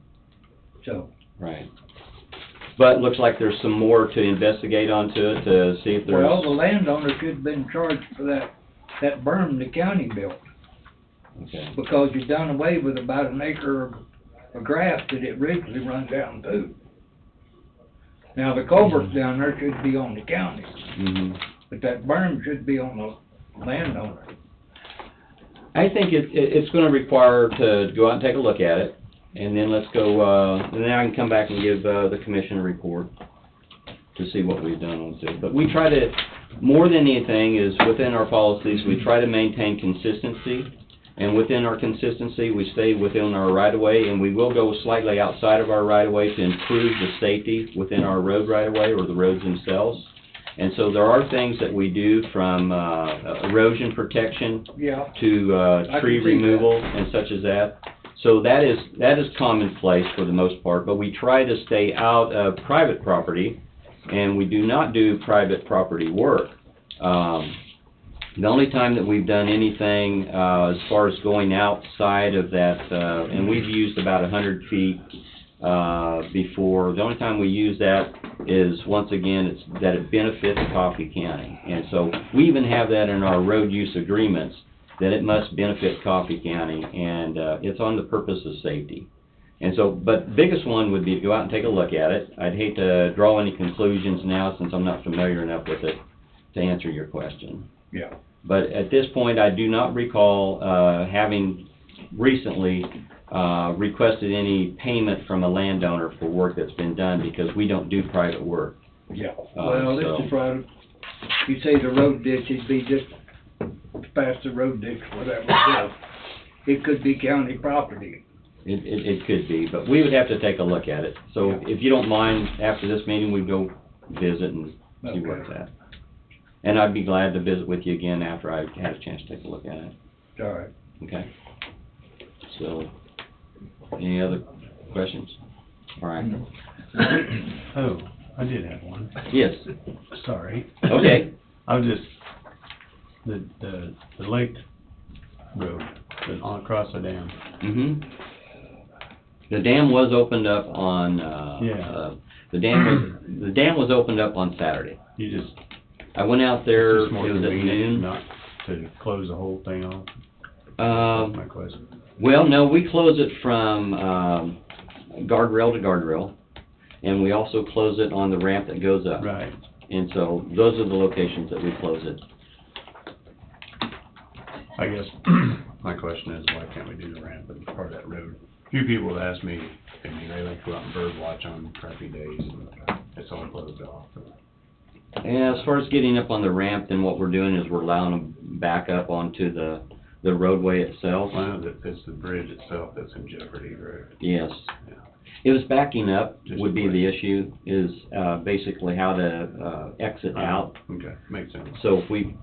so. right. But it looks like there's some more to investigate onto it, to see if there's. Well, the landowner should have been charged for that berm the county built. Okay. Because you done away with about an acre of grass that it originally run down through. Now, the culverts down there should be on the county, Mhm. but that berm should be on the landowner. I think it's gonna require to go out and take a look at it, and then let's go, and then I can come back and give, the commission a report to see what we've done on it. But we try to, more than anything, is within our policies, we try to maintain consistency. And within our consistency, we stay within our right-of-way, and we will go slightly outside of our right-of-way to improve the safety within our road right-of-way or the roads themselves. And so there are things that we do from erosion protection Yeah. to tree removal and such as that. So that is commonplace for the most part, but we try to stay out of private property, and we do not do private property work. The only time that we've done anything, as far as going outside of that, and we've used about 100 feet, before, the only time we use that is, once again, it's that it benefits Coffee County. And so, we even have that in our road use agreements, that it must benefit Coffee County, and, it's on the purpose of safety. And so, but biggest one would be to go out and take a look at it. I'd hate to draw any conclusions now, since I'm not familiar enough with it to answer your question. Yeah. But at this point, I do not recall having recently requested any payment from a landowner for work that's been done, because we don't do private work. Yeah. Well, so- this is right, you say the road ditch, it'd be just past the road ditch, whatever it is. It could be county property. It could be, but we would have to take a look at it. So if you don't mind, after this meeting, we'd go visit and see where it's at. And I'd be glad to visit with you again after I've had a chance to take a look at it. All right. Okay? So, any other questions? All right. Oh, I did have one. Yes. Sorry. Okay. I was just, the lake road, on across the dam. Mm-hmm. The dam was opened up on, the dam was opened up on Saturday. You just. I went out there, it Just more was at convenient noon. Not to close the whole thing off? That's my question. Well, no, we close it from, guardrail to guardrail, and we also close it on the ramp that goes up. Right. And so, those are the locations that we close it. I guess, my question is, why can't we do the ramp as part of that road? A few people have asked me, they like to go out and bird watch on crappy days, and it's all closed off. And as far as getting up on the ramp, then what we're doing is we're allowing them back up onto the roadway itself. Well, it's the bridge itself that's in jeopardy, right? Yes. Yeah. It was backing up Just would be the the issue, is, basically how to, exit out. Okay, makes sense. So if we,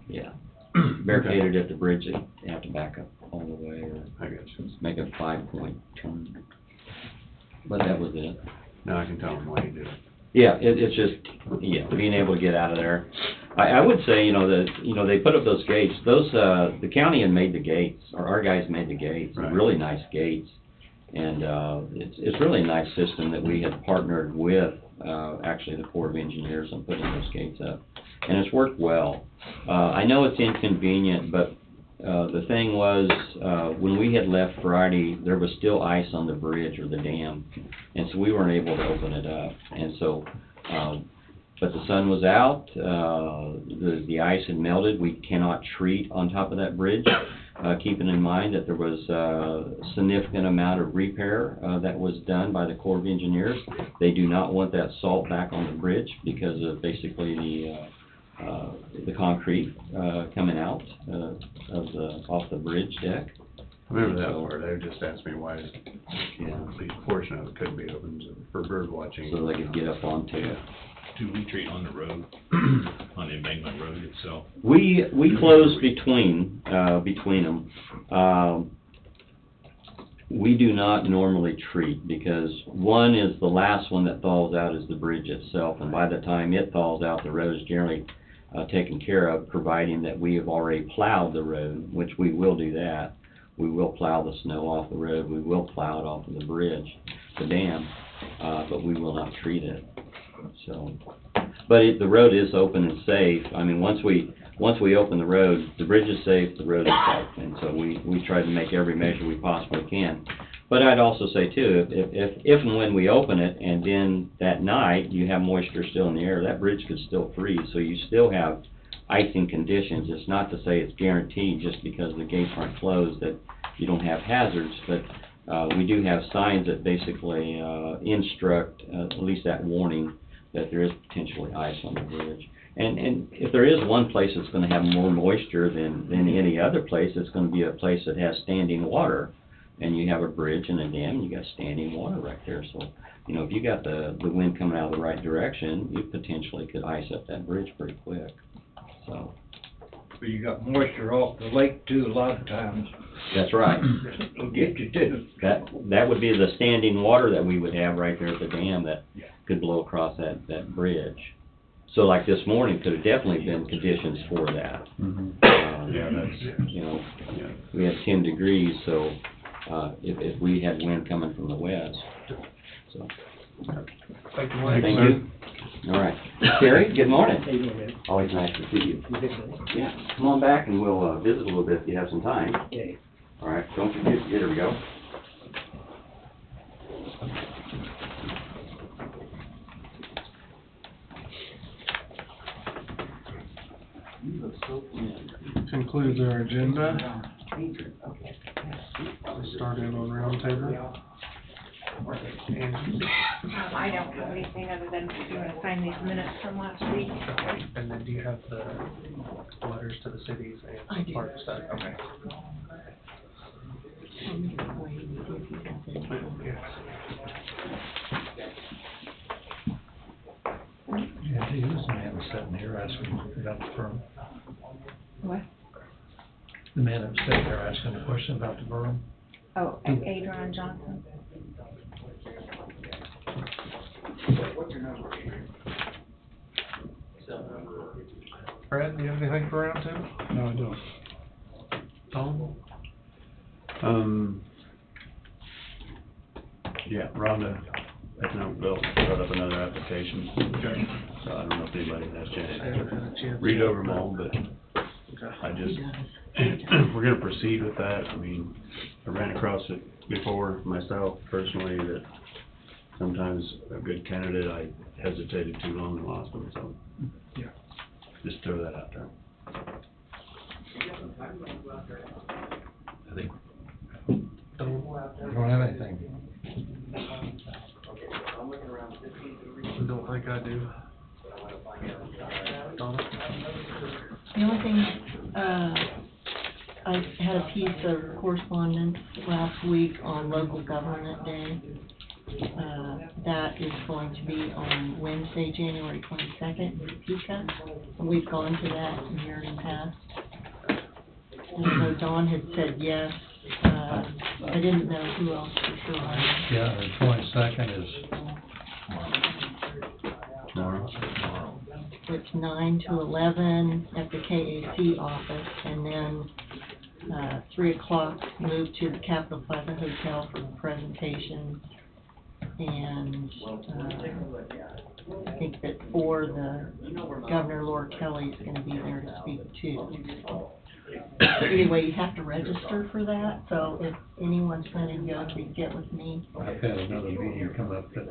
barricaded at the bridge, they have to back up all the way or I got you. make a 5-point turn. But that was it. Now I can tell them why you did it. Yeah, it's just, being able to get out of there. I would say, they put up those gates, the county had made the gates, or our guys made the gates, Right. really nice gates. And, it's really a nice system that we had partnered with, actually the Corps of Engineers on putting those gates up. And it's worked well. I know it's inconvenient, but, the thing was, when we had left Friday, there was still ice on the bridge or the dam, and so we weren't able to open it up. And so, but the sun was out, the ice had melted. We cannot treat on top of that bridge, keeping in mind that there was a significant amount of repair that was done by the Corps of Engineers. They do not want that salt back on the bridge because of basically the concrete coming out off the bridge deck. I remember that part, they just asked me why, Yeah. at least a portion of it couldn't be opened for bird watching. So they could get up onto it. Do we treat on the road, on the embankment road itself? We close between them. We do not normally treat because one is the last one that thaws out is the bridge itself, and by the time it thaws out, the road is generally taken care of, providing that we have already plowed the road, which we will do that. We will plow the snow off the road. We will plow it off of the bridge, the dam, but we will not treat it. So, but the road is open and safe. I mean, once we open the road, the bridge is safe, the road is safe, and so we try to make every measure we possibly can. But I'd also say too, if and when we open it, and then that night you have moisture still in the air, that bridge could still freeze. So you still have icing conditions. It's not to say it's guaranteed just because the gates aren't closed that you don't have hazards, but we do have signs that basically instruct, at least that warning, that there is potentially ice on the bridge. And if there is one place that's going to have more moisture than any other place, it's going to be a place that has standing water. And you have a bridge and a dam, and you got standing water right there. So, if you got the wind coming out of the right direction, you potentially could ice up that bridge pretty quick. So. But you got moisture off the lake too, a lot of times. That's right. It'll get you too. That would be the standing water that we would have right there at the dam that could blow across that bridge. So like this morning could have definitely been conditions for that. Yeah, We had 10 degrees, so if we had wind coming from the west. So. Thank you, Lance. Thank you. All right. Terry, good morning. Always nice to see you. Yeah, come on back and we'll visit a little bit if you have some time. Okay. All right, don't forget, here we go. Concludes our agenda. We'll start in on roundtable. I don't have anything other than you want to sign these minutes from last week. And then do you have the letters to the cities and the park stuff? Okay. Yeah, he was the man sitting here asking about the firm. What? The man that was sitting there asking a question about the berm. Oh, Adron Johnson. Brad, do you have anything for roundtable? No, I don't. Tom? Yeah, Rhonda, Economic Development brought up another application. So I don't know if anybody has I haven't had a a chance chance. to read over them all, but I just, we're gonna proceed with that. I mean, I ran across it before myself personally, that sometimes a good candidate, I hesitated too long and lost them, so. Yeah. Just throw that out there. I think Don't have anything. I don't think I do. Nothing, I had a piece of correspondence last week on Local Government Day. That is going to be on Wednesday, January 22nd in Topeka. We've gone to that in years past. And I know Dawn had said yes. I didn't know who else for sure. Yeah, the 22nd is Tomorrow? It's 9 to 11 at the KAC office, and then 3 o'clock move to the Capitol Plaza Hotel for the presentation. And I think that for the Governor Laura Kelly's going to be there to speak too. Anyway, you have to register for that, so if anyone's planning to go, please get with me. I've had another meeting come up that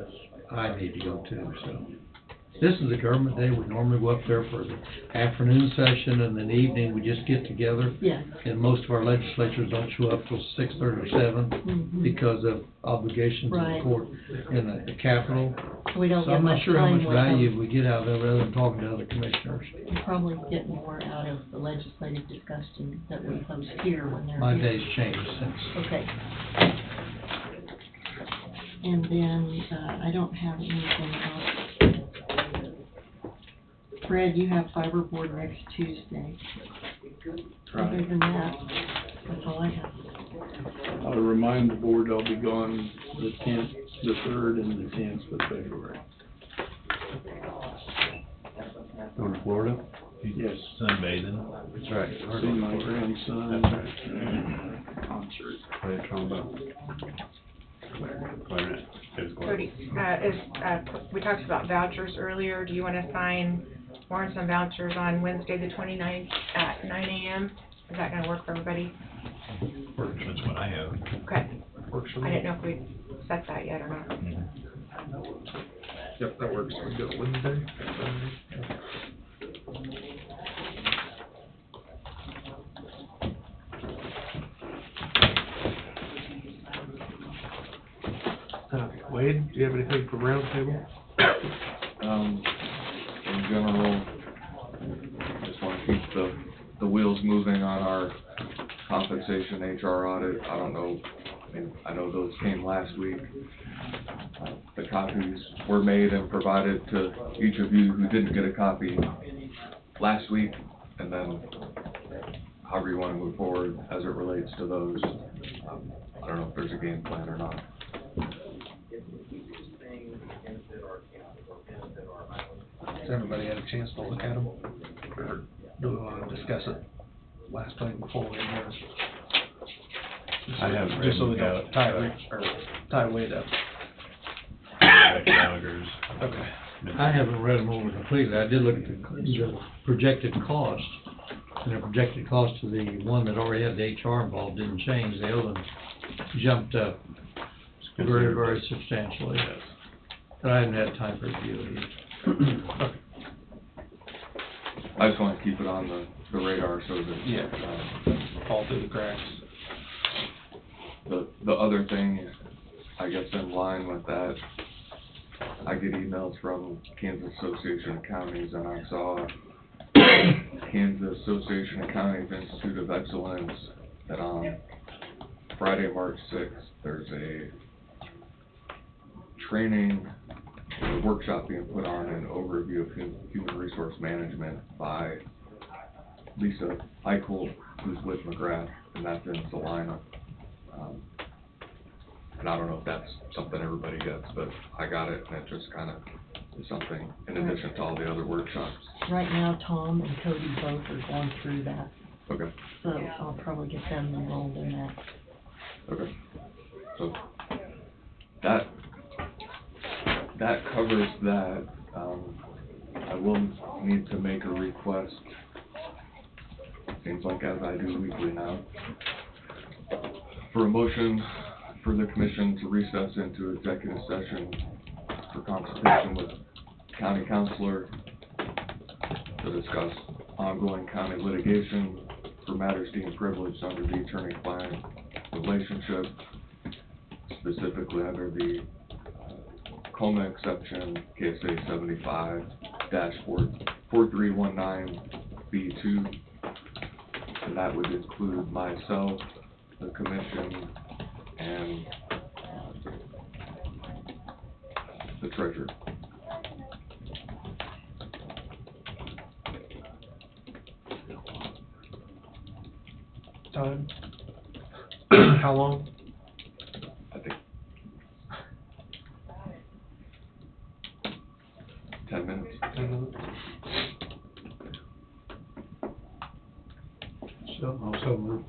I need to go to, so. This is the government day, we normally go up there for the afternoon session, and then evening, we just get together. Yeah. And most of our legislators don't show up till 6:30 or 7 Mhm. because of obligations in the Right. court, in the Capitol. We don't So get I'm not much sure how time much with them. value we get out of it rather than talking to other commissioners. You probably get more out of the legislative discussion that we host here when they're My here. day's changed since. Okay. And then, I don't have anything else. Fred, you have fiberboard next Tuesday. Other than that, that's all I have. I'll remind the board I'll be gone the 10th, the 3rd, and the 10th of February. Going to Florida? Yes. Sunbathing. That's right. See my grandson. That's right. and concert. Play a trombone. Clarinet. It's Cody, we talked about vouchers earlier. Do you want to sign warrants and vouchers on Wednesday, the 29th at 9 a.m.? Is that going to work for everybody? That's what I have. Okay. Works for I me. didn't know if we set that yet or not. Yep, that works. We go Wednesday. Wade, do you have anything for roundtable? In general, just want to keep the wheels moving on our compensation HR audit. I don't know, I mean, I know those came last week. The copies were made and provided to each of you who didn't get a copy last week, and then however you want to move forward as it relates to those. I don't know if there's a game plan or not. Has everybody had a chance to look at them? Or do we want to discuss it last thing before we adjourn? I haven't read Just so we them don't yet. tie Wade up. Gallagher's. Okay. I haven't read them over completely. I did look at the projected cost. And the projected cost to the one that already had the HR involved didn't change. The other one jumped up very, very substantially. But I haven't had time to review it yet. I just want to keep it on the radar so that Fall through the cracks. The other thing, I guess in line with that, I get emails from Kansas Association of Counties, and I saw Kansas Association of Counties Institute of Excellence that on Friday, March 6th, there's a training, a workshop being put on, an overview of human resource management by Lisa Eichel, who's with McGrath, and that's in Salina. And I don't know if that's something everybody gets, but I got it, and it just kind of is something in addition to all the other workshops. Right now, Tom and Cody both are going through that, Okay, so I'll probably get them enrolled in that. okay. So that covers that. I will need to make a request, seems like as I do weekly now, for a motion for the commission to recess into executive session for consultation with county counselor to discuss ongoing county litigation for matters deemed privileged under the attorney-client relationship, specifically under the COMA exception, KSA 75-4319B2, and that would include myself, the commission, and the treasurer. Time? How long? I think 10 minutes. 10 minutes. Also moved.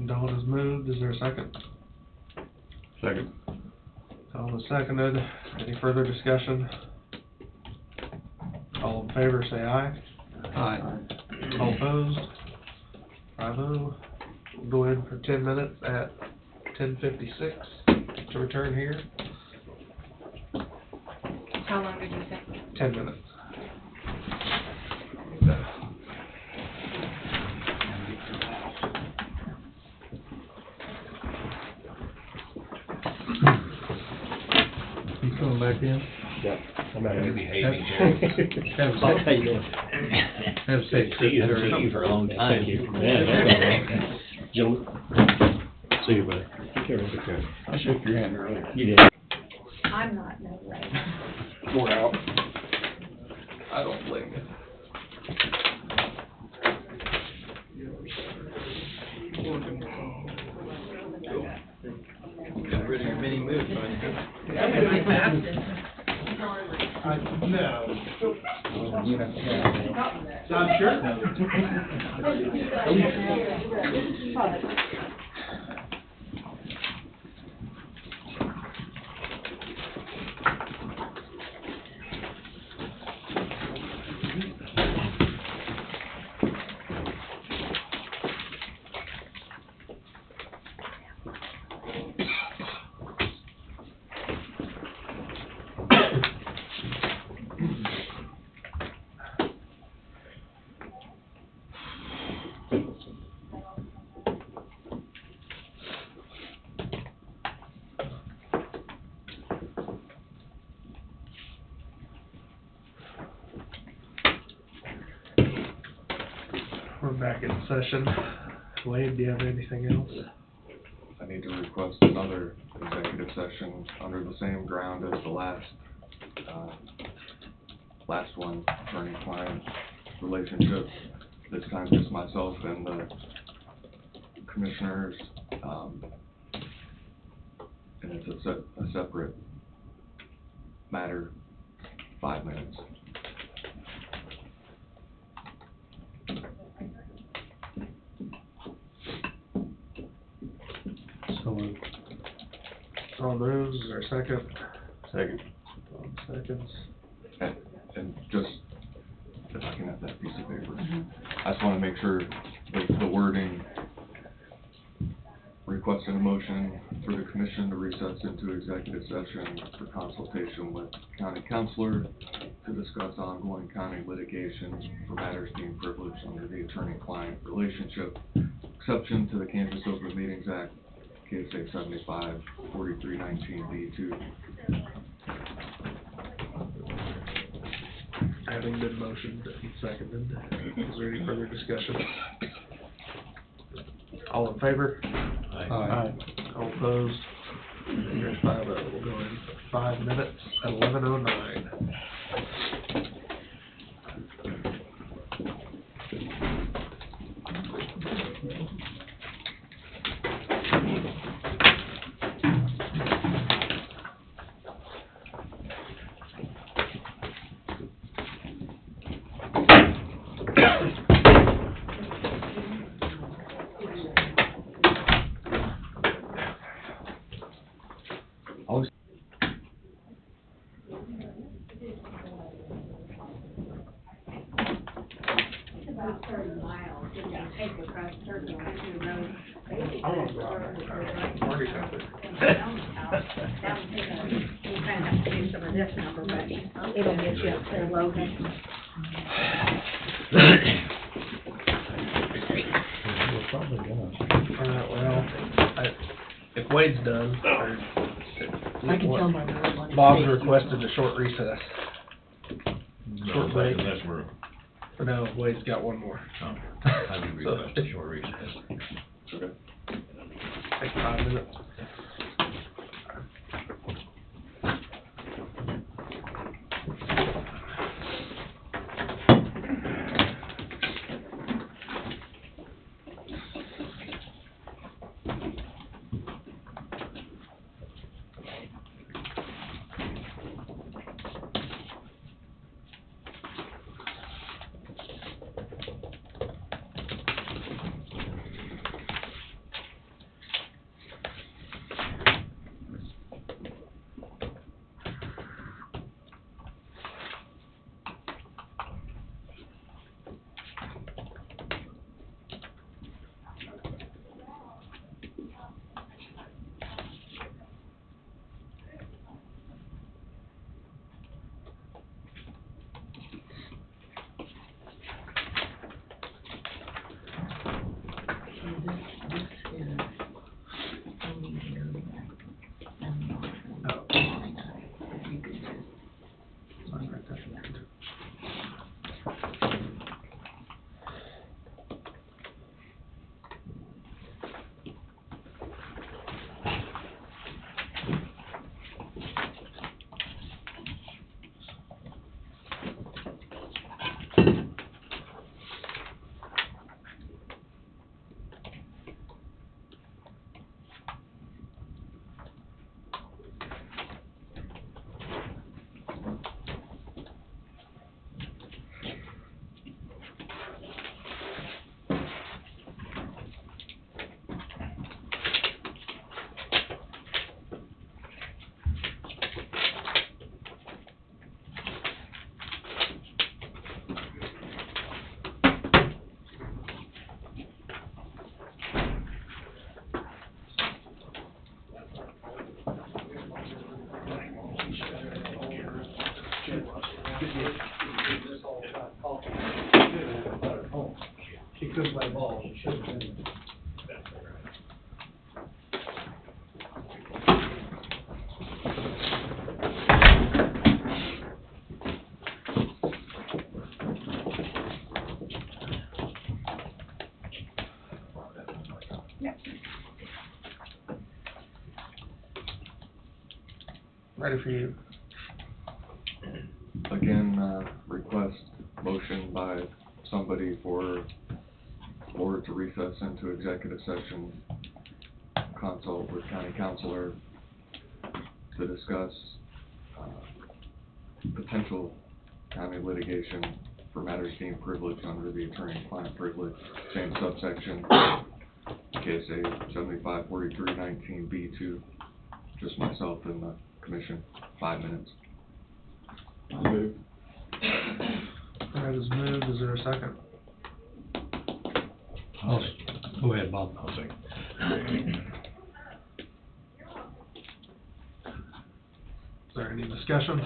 Dawn has moved, is there a second? Second. Dawn has seconded, any further discussion? All in favor, say aye. Aye. All opposed? 5-0. We'll go in for 10 minutes at 10:56 to return here. How long did you say? 10 minutes. You coming back in? Yeah. I'm back in. Behaving, Have a safe, How you doing? have a safe trip. See you, haven't seen you for a long time. Yeah, Joe. See you, buddy. Take care. I shook your hand earlier. You did. I'm not, no way. We're out. I don't blame you. Got rid of your mini moves, No. John Shirt We're back in session. Wade, do you have anything else? I need to request another executive session under the same ground as the last one, attorney-client relationship. This time just myself and the commissioners, and it's a separate matter, 5 minutes. So moved. All moves, is there a second? Second. Seconds. And just, if I can have that piece of paper, I just wanna make sure the wording, requesting a motion for the commission to recess into executive session for consultation with county counselor to discuss ongoing county litigation for matters deemed privileged under the attorney-client relationship, exception to the Kansas Open Meetings Act, KSA 75, 4319 B2. Having been motioned and seconded, is there any further discussion? All in favor? Aye. All opposed? Here's 5-0. We'll go in for 5 minutes at 11:09. It'll get you up there, Logan. If Wade's done, I can tell by the look on his Bob's face. requested a short recess. Short break. Unless we're But no, Wade's got one more. I do request a short recess. Okay. Take 5 minutes. She couldn't play ball, she should have been. Ready for you. Again, request motion by somebody for board to recess into executive session, consult with county counselor to discuss potential county litigation for matters deemed privileged under the attorney-client privilege, same subsection, KSA 754319B2, just myself and the commission, 5 minutes. Move. Brad has moved, is there a second? Go ahead, Bob. I'll second. Is there any discussion?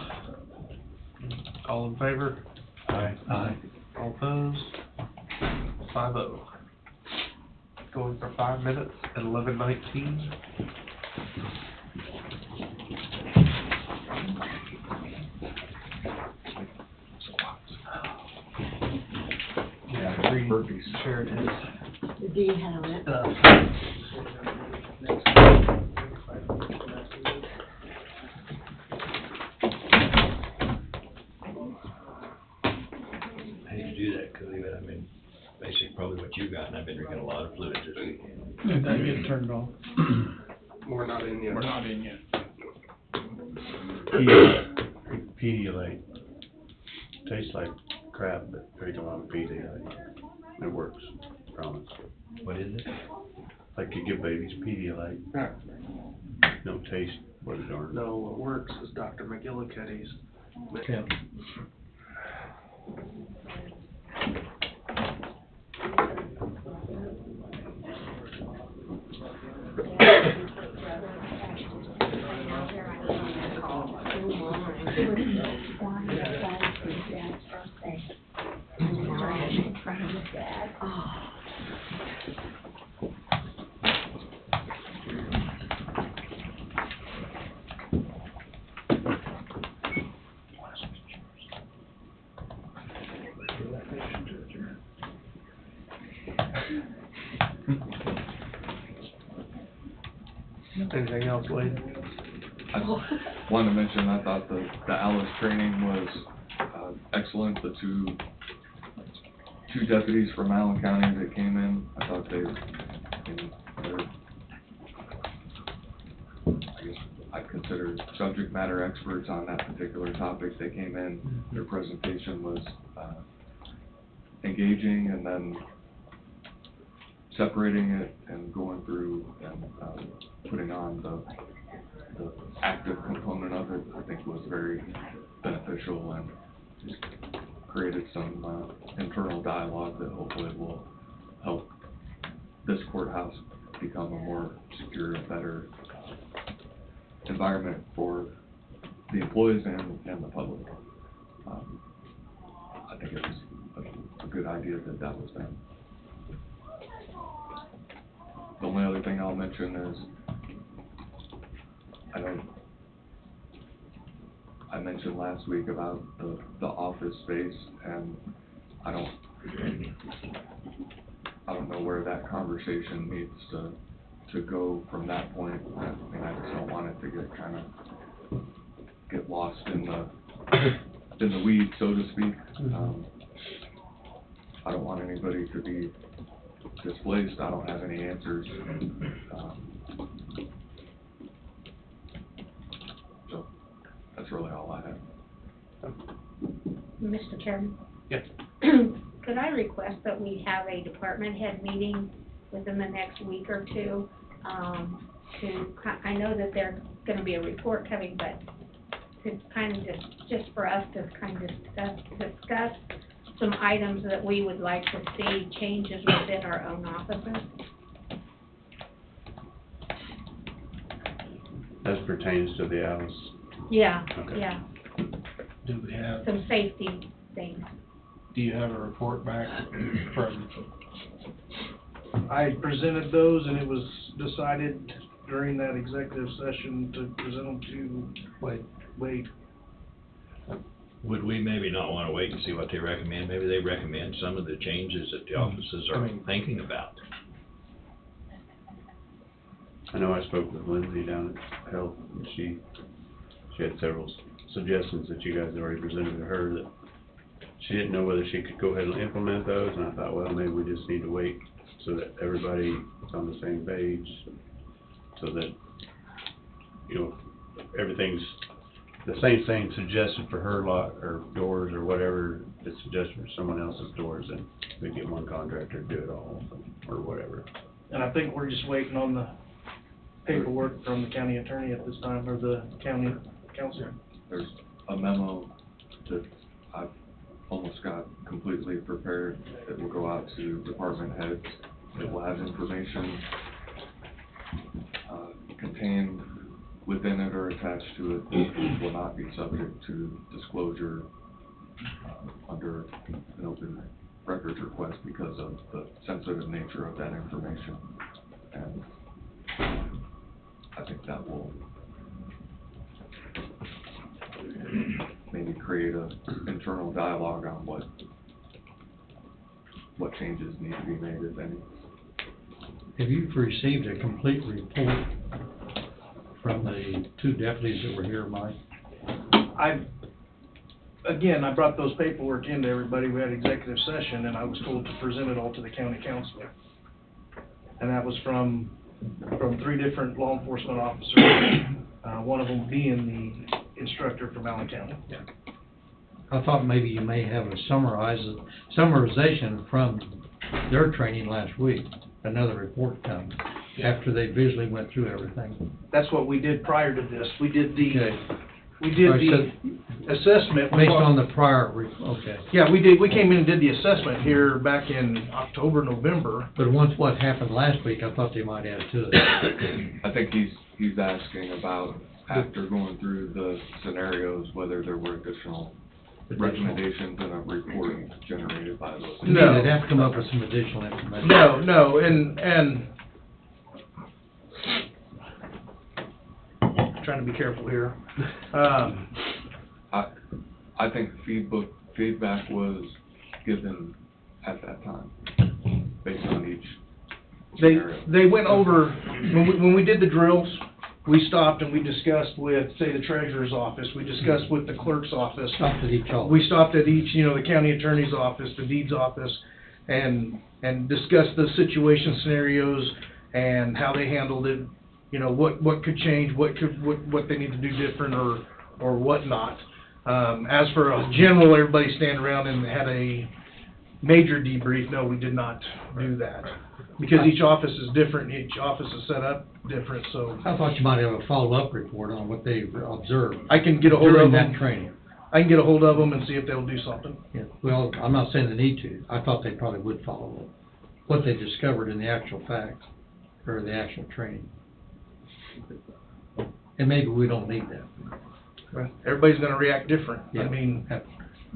All in favor? Aye. Aye. All opposed? 5-0. Going for 5 minutes at 11:19. Yeah, Burpees. Sure it is. Do you have it? I hate to do that, cause I mean, basically probably what you got, and I've been drinking a lot of fluid this week. Did that get turned off? We're not in yet. We're not in yet. Pedialyte. Tastes like crap, but drink a lot of Pedialyte. It works, promise. What is it? Like you give babies Pedialyte. Don't taste what it darn. No, what works is Dr. McGillicuddy's. Okay. Anything else, Wade? I wanted to mention, I thought the Alice training was excellent. The two deputies from Allen County that came in, I thought they're, I guess I'd consider subject matter experts on that particular topic. They came in, their presentation was engaging, and then separating it and going through and putting on the active component of it, I think was very beneficial and just created some internal dialogue that hopefully will help this courthouse become a more secure and better environment for the employees and the public. I think it was a good idea that was done. The only other thing I'll mention is, I mentioned last week about the office space, and I don't know where that conversation needs to go from that point. I mean, I just don't want it to get lost in the weeds, so to speak. I don't want anybody to be displaced. I don't have any answers. So that's really all I have. Mr. Chairman? Yes. Could I request that we have a department head meeting within the next week or two? I know that there's gonna be a report coming, but to kind of just for us to kind of discuss some items that we would like to see changes within our own offices. As pertains to the Alice. Yeah, Okay. yeah, Do we have, some safety things. do you have a report back from, I presented those, and it was decided during that executive session to present them to Wade. Would we maybe not wanna wait and see what they recommend? Maybe they recommend some of the changes that the offices are thinking about. I know I spoke with Lindsay down at Health, and she had several suggestions that you guys had already presented to her that she didn't know whether she could go ahead and implement those, and I thought, well, maybe we just need to wait so that everybody is on the same page, so that, you know, everything's the same thing suggested for her lot or doors or whatever is suggested for someone else's doors, and we get one contractor to do it all, or whatever. And I think we're just waiting on the paperwork from the county attorney at this time, or the county council. There's a memo that I've almost got completely prepared that will go out to department heads. It will have information contained within it or attached to it that will not be subject to disclosure under an open records request because of the sensitive nature of that information. And I think that will maybe create a internal dialogue on what changes need to be made, if any. Have you received a complete report from the two deputies that were here, Mike? I brought those paperwork into everybody. We had executive session, and I was told to present it all to the county council. And that was from 3 different law enforcement officers, one of them being the instructor from Allen County. Yeah. I thought maybe you may have a summarization from their training last week, another report comes, after they visually went through everything. That's what we did prior to this. We did the, Okay. assessment. Based on the prior, okay. Yeah, we did, we came in and did the assessment here back in October, November. But once what happened last week, I thought they might add to it. I think he's asking about, after going through the scenarios, whether there were additional recommendations in a report generated by those. No. They'd have to come up with some additional information. No, and trying to be careful here. I think feedback was given at that time, based on each scenario. They went over, when we did the drills, we stopped and we discussed with, say, the treasurer's office, we discussed with the clerk's office. Stopped at each office. We stopped at each, you know, the county attorney's office, the deeds office, and discussed the situation scenarios and how they handled it, you know, what could change, what they need to do different or whatnot. As for a general, everybody stand around and had a major debrief, no, we did not do that. Because each office is different, each office is set up different, so. I thought you might have a follow-up report on what they observed. I can get a hold of during them. that training. I can get a hold of them and see if they'll do something. Yeah, well, I'm not saying they need to. I thought they probably would follow up. What they discovered in the actual facts, or the actual training. And maybe we don't need that. Well, everybody's gonna react different. Yeah.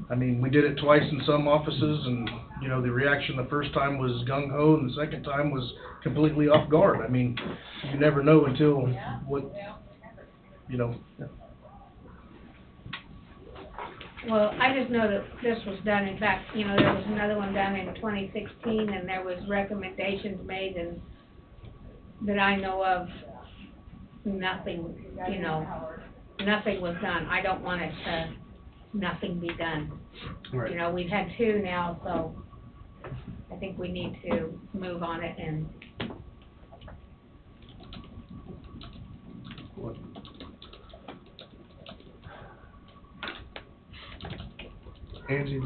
I mean, we did it twice in some offices, and, you know, the reaction the first time was gung-ho, and the second time was completely off guard. I mean, you never know until what, you know. Well, I just know that this was done, in fact, you know, there was another one done in 2016, and there was recommendations made, and that I know of, nothing, you know, nothing was done. I don't want it to, nothing be done. Right. You know, we've had two now, so I think we need to move on it and Angie, do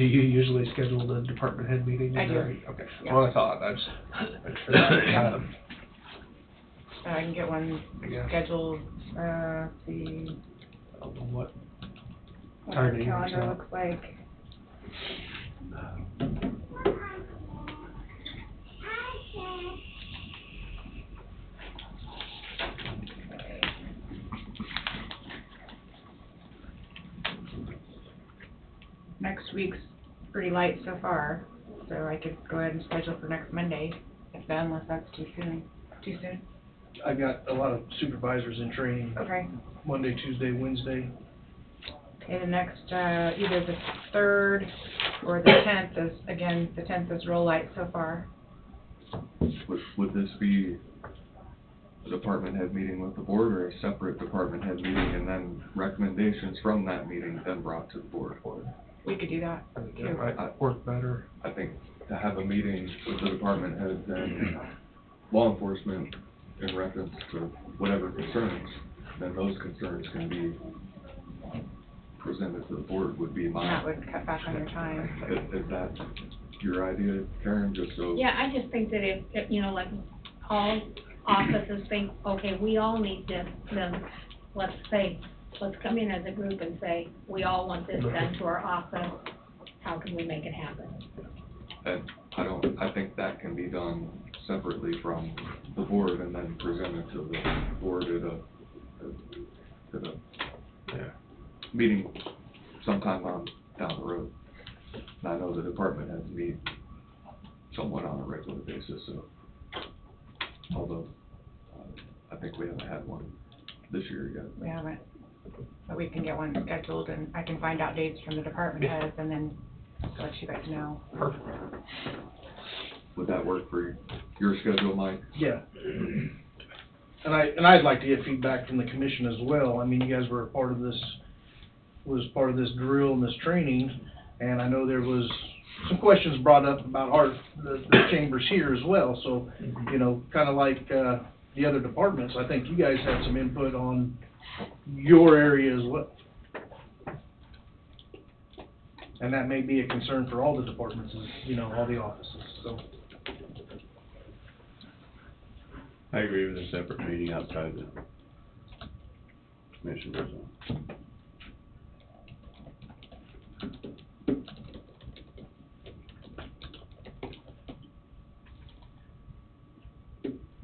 you usually schedule the department head meeting? I do. Okay, Yeah. well, I thought, I just, I can get one Yeah. scheduled, see what what the targeting calendar yourself? looks like. Next week's pretty light so far, so I could go ahead and schedule for next Monday, if that, unless that's too soon. Too soon? I got a lot of supervisors in training. Okay. Monday, Tuesday, Wednesday. Okay, the next, either the 3rd or the 10th is, again, the 10th is real light so far. Would this be a department head meeting with the board, or a separate department head meeting and then recommendations from that meeting then brought to the board? We could do that, too. That might work better. I think to have a meeting with the department heads and law enforcement in reference to whatever concerns, then those concerns can be presented to the board would be my. That would cut back on your time. Is that your idea, Karen, just so? yeah, I just think that if, you know, like, all offices think, okay, we all need this, then let's come in as a group and say, we all want this done to our office, how can we make it happen? And I think that can be done separately from the board and then presented to the board at a meeting sometime down the road. And I know the department heads meet somewhat on a regular basis, so, although, I think we haven't had one this year yet. We haven't, but we can get one scheduled, and I can find out dates from the department heads, and then let you guys know. Perfect. Would that work for your schedule, Mike? Yeah. And I'd like to get feedback from the commission as well. I mean, you guys were a part of this, was part of this drill and this training, and I know there was some questions brought up about the chambers here as well, so, you know, kind of like, the other departments, I think you guys had some input on your area as well. And that may be a concern for all the departments, you know, all the offices, so. I agree with a separate meeting outside the commissioners.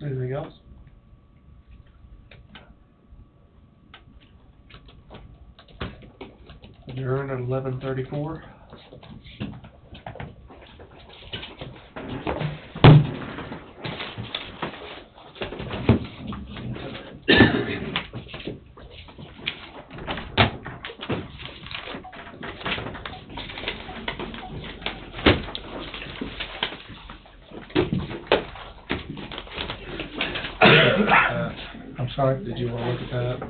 Anything else? Adjourn at 11:34. Sorry, did you wanna look at that?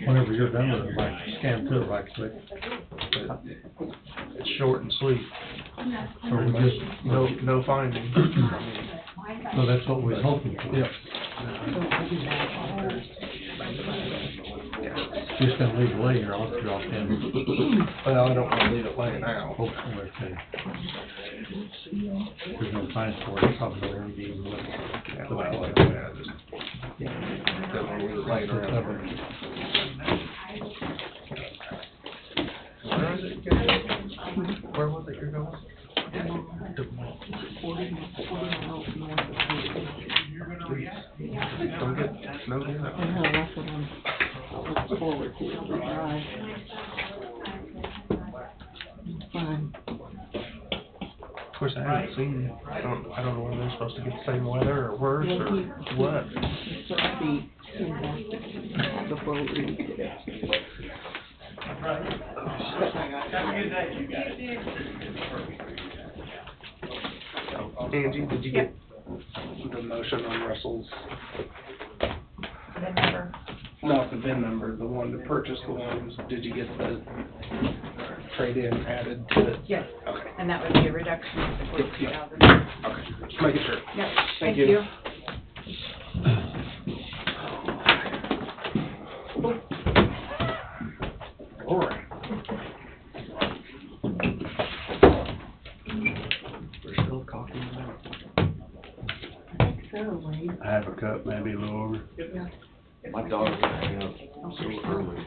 Whenever you're done with it, like, scan through it right quick. It's short and sweet. So we just, No findings. so that's what we're hoping for. Yep. Just gonna leave it lay here, I'll drop in. Well, I don't wanna leave it laying out. Hopefully, okay. There's no fines for it, probably won't even look. Yeah, well, I just, don't wanna leave it laying around. Where is it again? Where was it you're going? 40 miles north of here. Don't get, no, no. I know, that's what I'm looking forward to, the drive. Fun. Of course, I haven't seen, I don't know whether they're supposed to get the same weather or worse or what. It's supposed to be fantastic before we release it. Angie, did you get the motion on Russell's? VIN number. Not the VIN number, the one to purchase the ones, did you get the trade-in added to it? Yes, Okay. and that would be a reduction of the Yep, 42,000. Okay, just making sure. Yep, Thank thank you. you. All right. We're still talking about. I think so, Wade. Half a cup, maybe a little over. Yeah. My dog's getting up so early.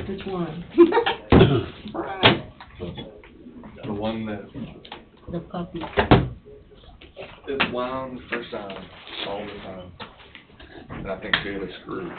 Which one? The one that The puppy. is wound for sound all the time. And I think she had a screw.